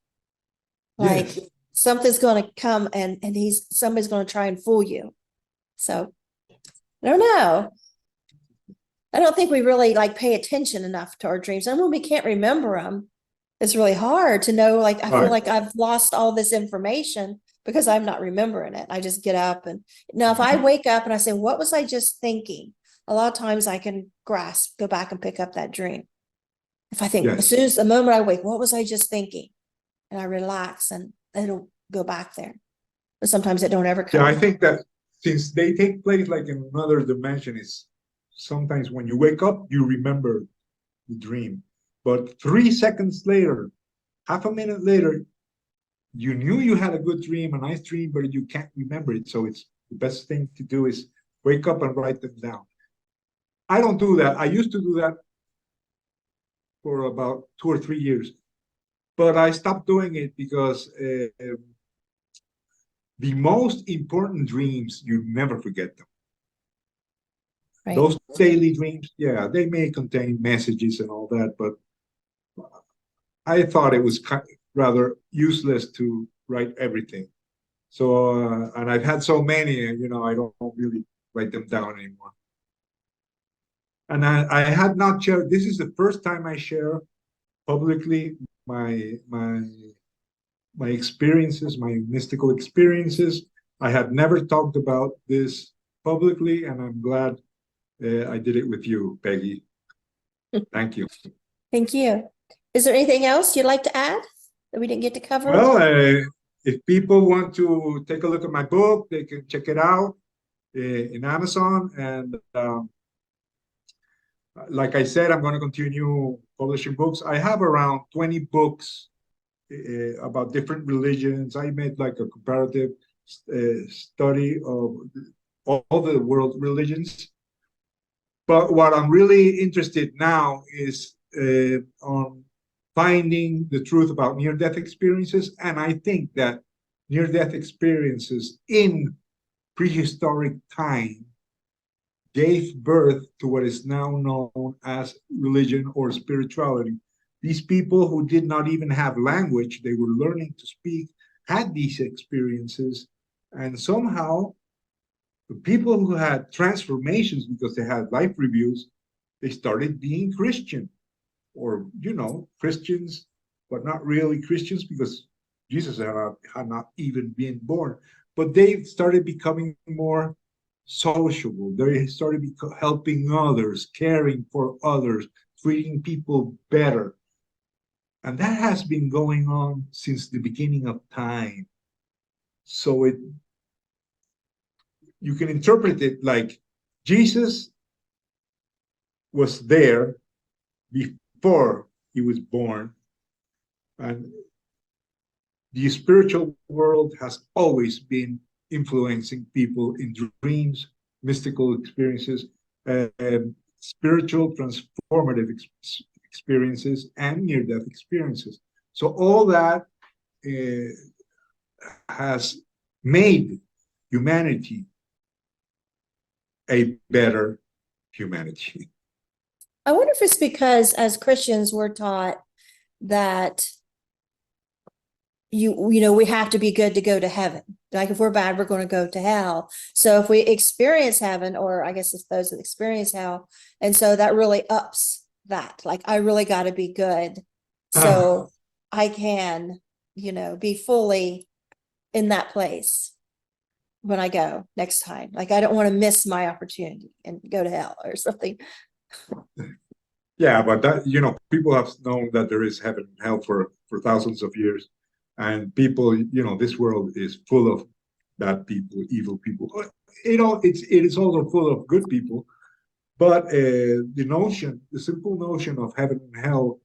Like Yes. something's going to come and somebody's going to try and fool you. So I don't know. I don't think we really pay attention enough to our dreams. And when we can't remember them, it's really hard to know. I feel like I've lost all this information because I'm not remembering it. I just get up, and now if I wake up and I say, "What was I just thinking?" A lot of times I can go back and pick up that dream. If I think, Yes. as soon as the moment I wake, what was I just thinking? And I relax, and it'll go back there. But sometimes it don't ever come. Yeah, I think that since they take place like in another dimension, is sometimes when you wake up, you remember the dream. But 3 seconds later, half a minute later, you knew you had a good dream, a nice dream, but you can't remember it. So it's the best thing to do is wake up and write them down. I don't do that. I used to do that for about 2 or 3 years, but I stopped doing it because the most important dreams, you never forget them. Right. Those daily dreams, yeah, they may contain messages and all that, but I thought it was rather useless to write everything. So, and I've had so many, I don't really write them down anymore. And I had not shared, this is the first time I share publicly my experiences, my mystical experiences. I had never talked about this publicly, and I'm glad I did it with you, Peggy. Thank you. Thank you. Is there anything else you'd like to add that we didn't get to cover? Well, if people want to take a look at my book, they can check it out in Amazon. And like I said, I'm going to continue publishing books. I have around 20 books about different religions. I made like a comparative study of all the world religions. But what I'm really interested now is on finding the truth about near-death experiences. And I think that near-death experiences in prehistoric time gave birth to what is now known as religion or spirituality. These people who did not even have language, they were learning to speak, had these experiences, and somehow the people who had transformations because they had life reviews, they started being Christian, or Christians, but not really Christians because Jesus had not even been born. But they started becoming more sociable. They started helping others, caring for others, treating people better. And that has been going on since the beginning of time. So you can interpret it like Jesus was there before he was born. And the spiritual world has always been influencing people in dreams, mystical experiences, spiritual transformative experiences and near-death experiences. So all that has made humanity a better humanity. I wonder if it's because as Christians we're taught that we have to be good to go to heaven. Like if we're bad, we're going to go to hell. So if we experience heaven, or I guess it's those that experience hell, and so that really ups that. Like I really got to be good, so I can, be fully in that place when I go next time. Like I don't want to miss my opportunity and go to hell or something. Yeah, but that, people have known that there is heaven and hell for thousands of years. And people, this world is full of bad people, evil people. It is also full of good people. But the simple notion of heaven and hell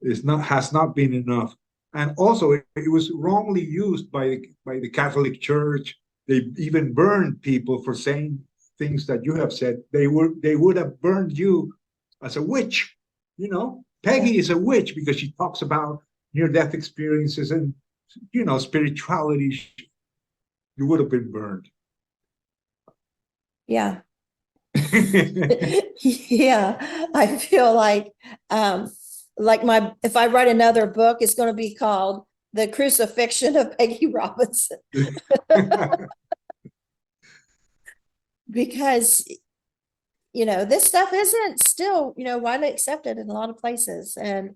has not been enough. And also, it was wrongly used by the Catholic Church. They even burned people for saying things that you have said. They would have burned you as a witch. Peggy is a witch because she talks about near-death experiences and spirituality. You would have been burned. Yeah. Yeah, I feel like if I write another book, it's going to be called The Crucifixion of Peggy Robinson. Because this stuff isn't still widely accepted in a lot of places, and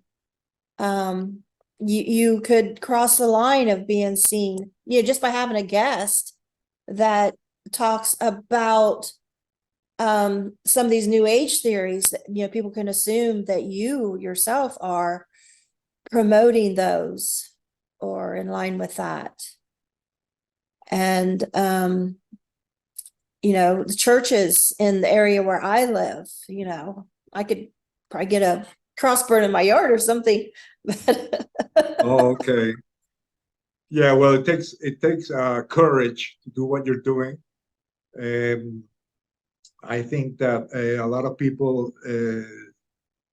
you could cross the line of being seen just by having a guest that talks about some of these new age theories that people can assume that you yourself are promoting those or in line with that. And the churches in the area where I live, I could probably get a crossburn in my yard or something. Oh, okay. Yeah, well, it takes courage to do what you're doing. I think that a lot of people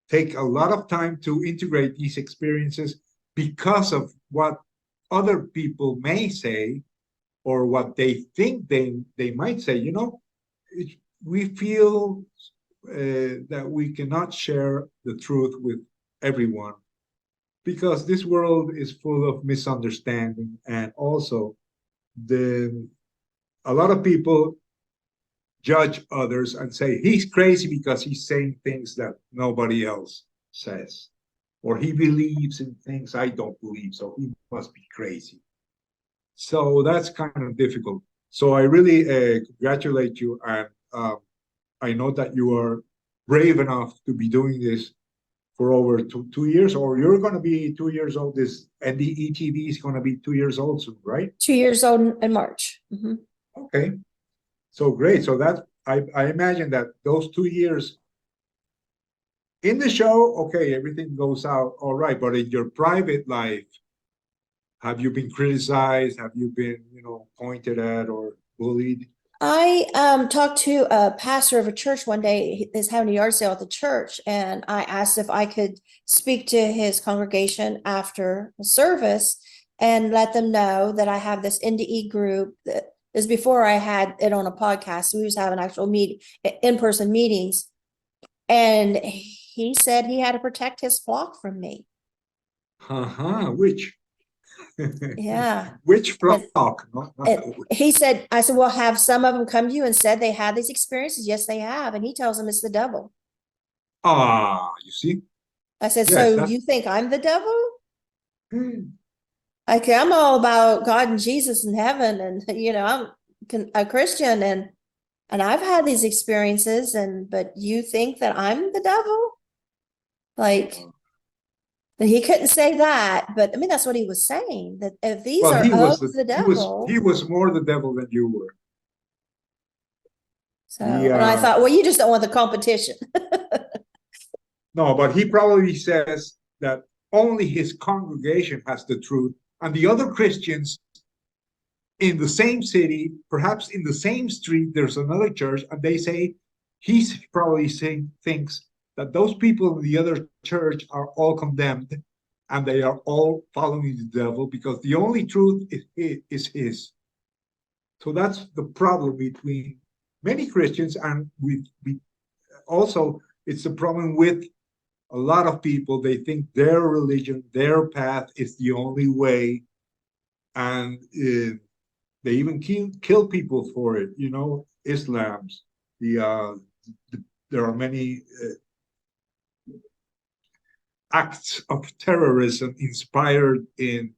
take a lot of time to integrate these experiences because of what other people may say or what they think they might say. We feel that we cannot share the truth with everyone because this world is full of misunderstanding, and also a lot of people judge others and say he's crazy because he's saying things that nobody else says, or he believes in things I don't believe, so he must be crazy. So that's kind of difficult. So I really congratulate you, and I know that you are brave enough to be doing this for over 2 years, or you're going to be 2 years old. This NDE TV is going to be 2 years old soon, right? 2 years old in March. Mm-hmm. Okay. So great. So I imagine that those 2 years in the show, okay, everything goes out all right. But in your private life, have you been criticized? Have you been, pointed at or bullied? I talked to a pastor of a church one day. He is having a yard sale at the church, and I asked if I could speak to his congregation after the service and let them know that I have this NDE group. That is before I had it on a podcast. We was having actual in-person meetings, and he said he had to protect his flock from me. Which? Yeah. Which flock? He said, I said, well, have some of them come to you and said they had these experiences? Yes, they have. And he tells them it's the devil. You see? I said, yes, so you think I'm the devil? Okay, I'm all about God and Jesus and heaven, and I'm a Christian, and I've had these experiences, but you think that I'm the devil? Like, he couldn't say that, but I mean that's what he was saying. That if these are the devil, he was more the devil than you were. So, and I thought, well, you just don't want the competition. No, but he probably says that only his congregation has the truth, and the other Christians in the same city, perhaps in the same street, there's another church, and they say he's probably thinks that those people in the other church are all condemned and they are all following the devil because the only truth is his. So that's the problem between many Christians, and also it's the problem with a lot of people. They think their religion, their path is the only way, and they even kill people for it. You know, Islam's there are many acts of terrorism inspired in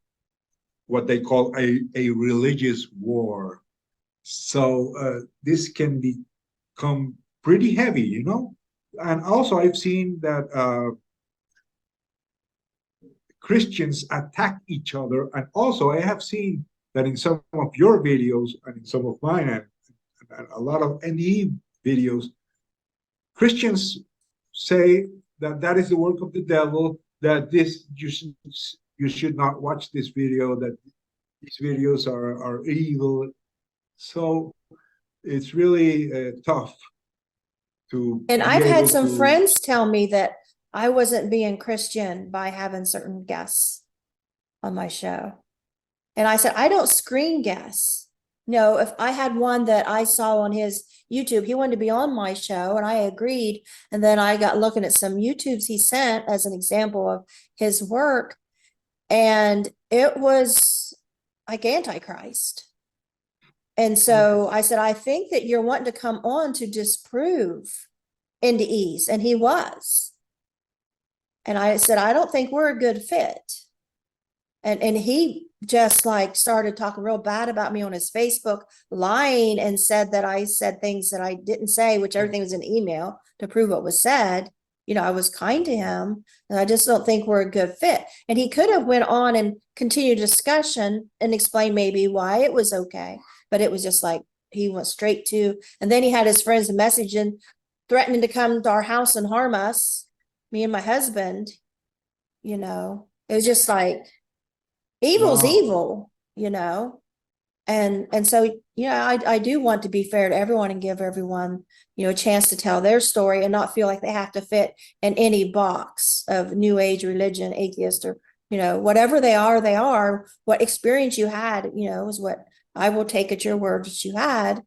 what they call a religious war. So this can become pretty heavy, you know. And also I've seen that Christians attack each other. And also I have seen that in some of your videos and in some of mine and a lot of NDE videos, Christians say that that is the work of the devil, that this you should not watch this video, that these videos are evil. So it's really tough to. And I've had some friends tell me that I wasn't being Christian by having certain guests on my show. And I said, I don't screen guests. No, if I had one that I saw on his YouTube, he wanted to be on my show and I agreed. And then I got looking at some YouTubes he sent as an example of his work. And it was like Antichrist. And so I said, I think that you're wanting to come on to disprove NDEs. And he was. And I said, I don't think we're a good fit. And he just like started talking real bad about me on his Facebook, lying, and said that I said things that I didn't say, which everything was in email to prove what was said. You know, I was kind to him, and I just don't think we're a good fit. And he could have went on and continued discussion and explained maybe why it was okay. But it was just like he went straight to, and then he had his friends messaging, threatening to come to our house and harm us, me and my husband. You know, it was just like, evil's evil, you know. And so, yeah, I do want to be fair to everyone and give everyone, you know, a chance to tell their story and not feel like they have to fit in any box of new age religion, atheist, or, you know, whatever they are. What experience you had, you know, is what I will take at your word that you had.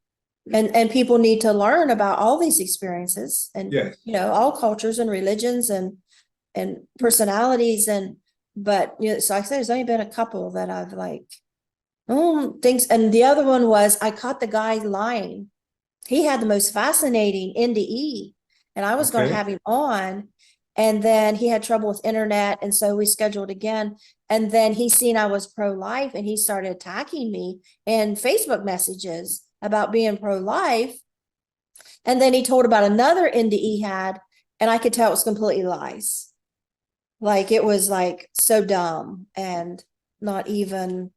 And people need to learn about all these experiences and, yes, you know, all cultures and religions and personalities. But, you know, so like I said, there's only been a couple that I've like, things. And the other one was, I caught the guy lying. He had the most fascinating NDE, and I was going to have him on. And then he had trouble with internet. And so we scheduled again. And then he seen I was pro-life, and he started attacking me in Facebook messages about being pro-life. And then he told about another NDE he had, and I could tell it was completely lies. Like, it was like so dumb and not even,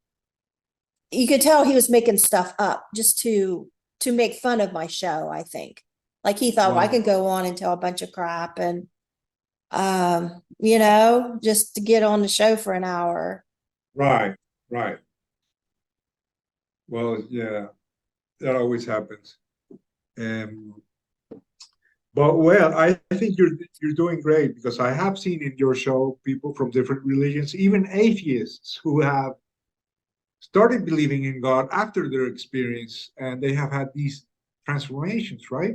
you could tell he was making stuff up just to make fun of my show, I think. Like, he thought, well, I could go on and tell a bunch of crap and, you know, just to get on the show for an hour. Right. Well, yeah, that always happens. But well, I think you're doing great, because I have seen in your show people from different religions, even atheists, who have started believing in God after their experience, and they have had these transformations, right?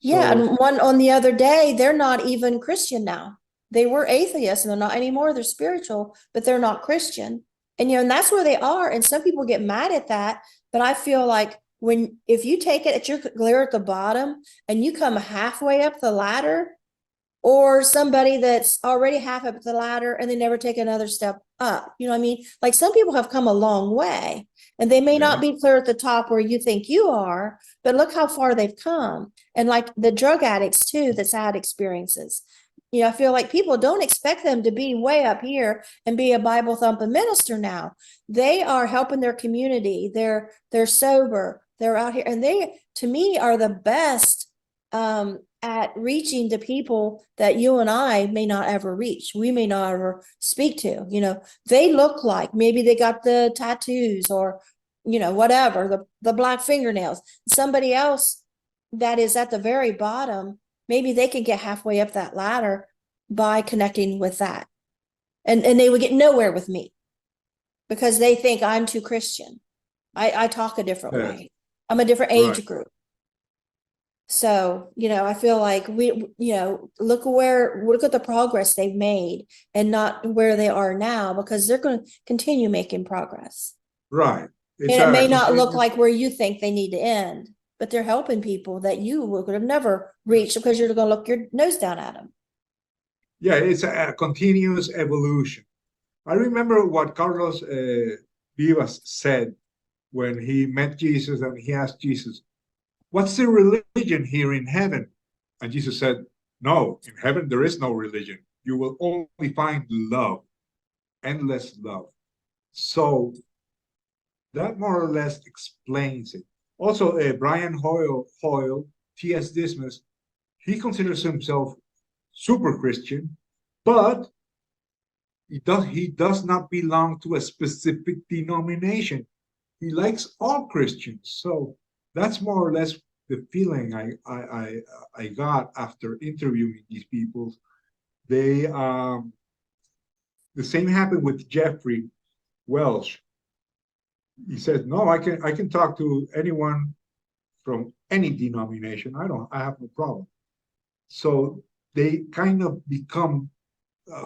Yeah, and one on the other day, they're not even Christian now. They were atheists, and they're not anymore. They're spiritual, but they're not Christian. And, you know, and that's where they are. And some people get mad at that, but I feel like if you take it at your clear at the bottom and you come halfway up the ladder, or somebody that's already half up the ladder and they never take another step up, you know what I mean? Like, some people have come a long way, and they may not be clear at the top where you think you are, but look how far they've come. And like the drug addicts too, that's had experiences. You know, I feel like people don't expect them to be way up here and be a Bible thumping minister now. They are helping their community. They're sober. They're out here, and they, to me, are the best at reaching to people that you and I may not ever reach. We may not ever speak to. You know, they look like, maybe they got the tattoos, or, you know, whatever, the black fingernails. Somebody else that is at the very bottom maybe they could get halfway up that ladder by connecting with that. And they would get nowhere with me because they think I'm too Christian. I talk a different Yes. way. I'm a different Right. age group. So, I feel like look at the progress they've made and not where they are now, because they're going to continue making progress. Right. And it may not look like where you think they need to end, but they're helping people that you would have never reached because you're going to look your nose down at them. Yeah, it's a continuous evolution. I remember what Carlos Vivas said when he met Jesus and he asked Jesus, "What's the religion here in heaven?" And Jesus said, "No, in heaven there is no religion. You will only find love, endless love." So that more or less explains it. Also, Brian Hoyle, T.S. Dismas, he considers himself super Christian, but he does not belong to a specific denomination. He likes all Christians. So that's more or less the feeling I got after interviewing these people. They the same happened with Jeffrey Welsh. He said, "No, I can talk to anyone from any denomination. I have no problem." So they kind of become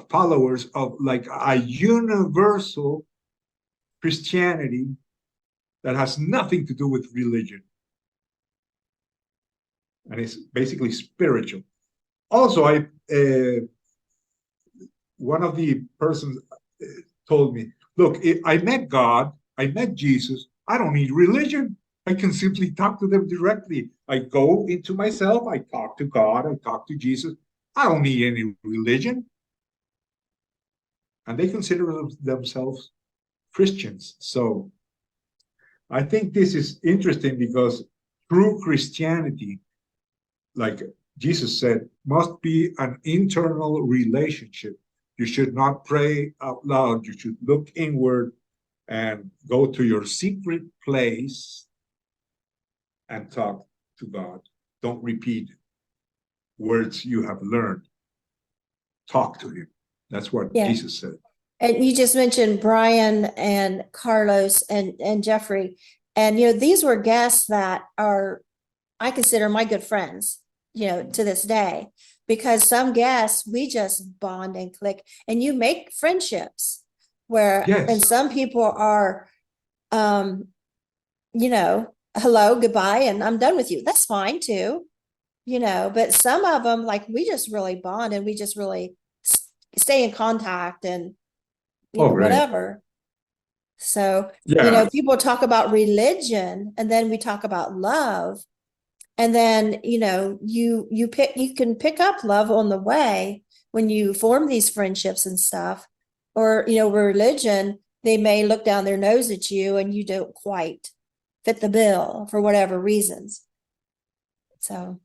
followers of like a universal Christianity that has nothing to do with religion, and it's basically spiritual. Also, one of the persons told me, "Look, I met God, I met Jesus. I don't need religion. I can simply talk to them directly. I go into myself, I talk to God, I talk to Jesus. I don't need any religion." And they consider themselves Christians. So I think this is interesting because true Christianity, like Jesus said, must be an internal relationship. You should not pray out loud. You should look inward and go to your secret place and talk to God. Don't repeat words you have learned. Talk to him. That's what Jesus said. And you just mentioned Brian and Carlos and Jeffrey. And, these were guests that I consider my good friends, to this day, because some guests, we just bond and click, and you make friendships and some people are, hello, goodbye, and I'm done with you. That's fine too, but some of them, like, we just really bond and we just really stay in contact and whatever. So, people talk about religion and then we talk about love. And then, you can pick up love on the way when you form these friendships and stuff. Or, religion, they may look down their nose at you and you don't quite fit the bill for whatever reasons. So,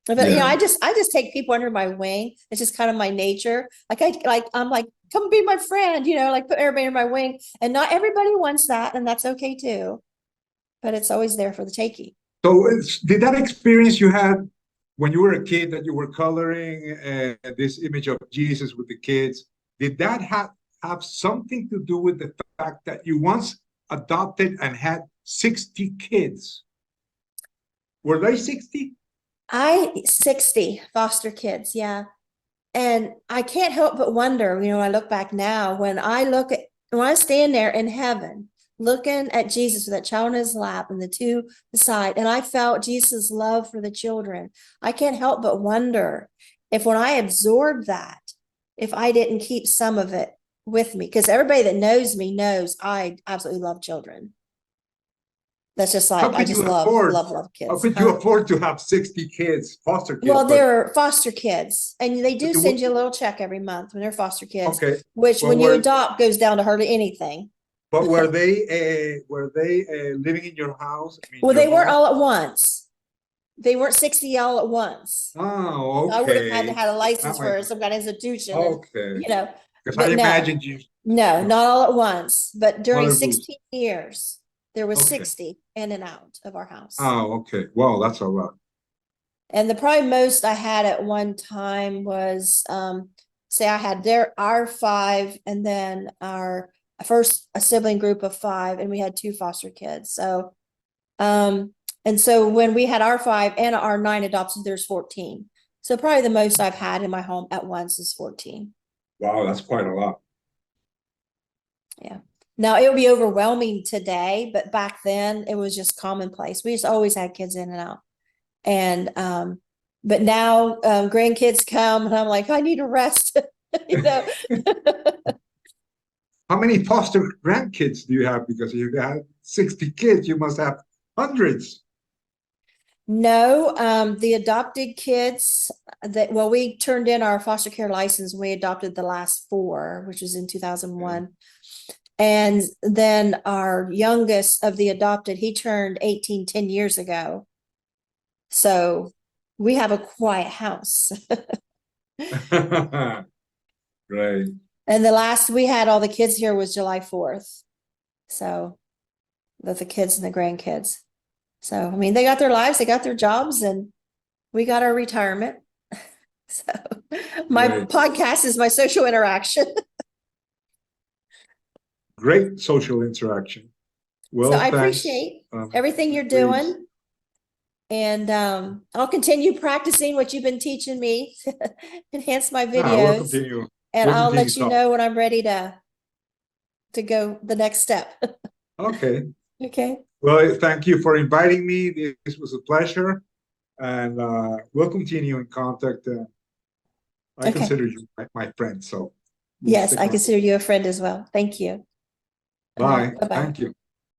but I just take people under my wing. It's just kind of my nature. I'm like, come be my friend, like put everybody under my wing. And not everybody wants that, and that's okay too. But it's always there for the taking. So did that experience you had when you were a kid, that you were coloring this image of Jesus with the kids, did that have something to do with the fact that you once adopted and had 60 kids? Were they 60? 60 foster kids, yeah. And I can't help but wonder, I look back now, when I stand there in heaven, looking at Jesus with that child in his lap and the two beside, and I felt Jesus' love for the children. I can't help but wonder if when I absorbed that, if I didn't keep some of it with me, because everybody that knows me knows I absolutely love children. That's just like, I just love kids. How could you afford to have 60 kids, foster kids? Well, they're foster kids, and they do send you a little check every month when they're foster kids, which when you adopt goes down to hardly anything. But were they living in your house? Well, they weren't all at once. They weren't 60 all at once. Oh, okay. I would have had to have a license for some kind of institution. Okay. Because I imagined you. No, not all at once. But during 16 years, there was 60 in and out of our house. Oh, okay. Wow, that's a lot. And the probably most I had at one time was, say I had our 5 and then our first a sibling group of 5, and we had 2 foster kids. So, and so when we had our 5 and our 9 adopted, there's 14. So probably the most I've had in my home at once is 14. Wow, that's quite a lot. Yeah. Now it would be overwhelming today, but back then it was just commonplace. We just always had kids in and out. And but now grandkids come and I'm like, I need a rest. You know. How many foster grandkids do you have? Because you have 60 kids, you must have hundreds. No, the adopted kids that, well, we turned in our foster care license. We adopted the last 4, which was in 2001. And then our youngest of the adopted, he turned 18 10 years ago. So we have a quiet house. Right. And the last we had all the kids here was July 4th. So the kids and the grandkids. So, I mean, they got their lives, they got their jobs, and we got our retirement. So my podcast is my social interaction. Great social interaction. Well, so I thanks. appreciate everything you're doing. And I'll continue practicing what you've been teaching me to enhance my videos. We'll continue. And I'll let you know when I'm ready to go the next step. Okay. Okay. Well, thank you for inviting me. This was a pleasure. And we'll continue in contact. I consider you my friend. So yes, I consider you a friend as well. Thank you. Bye. Bye-bye. Thank you.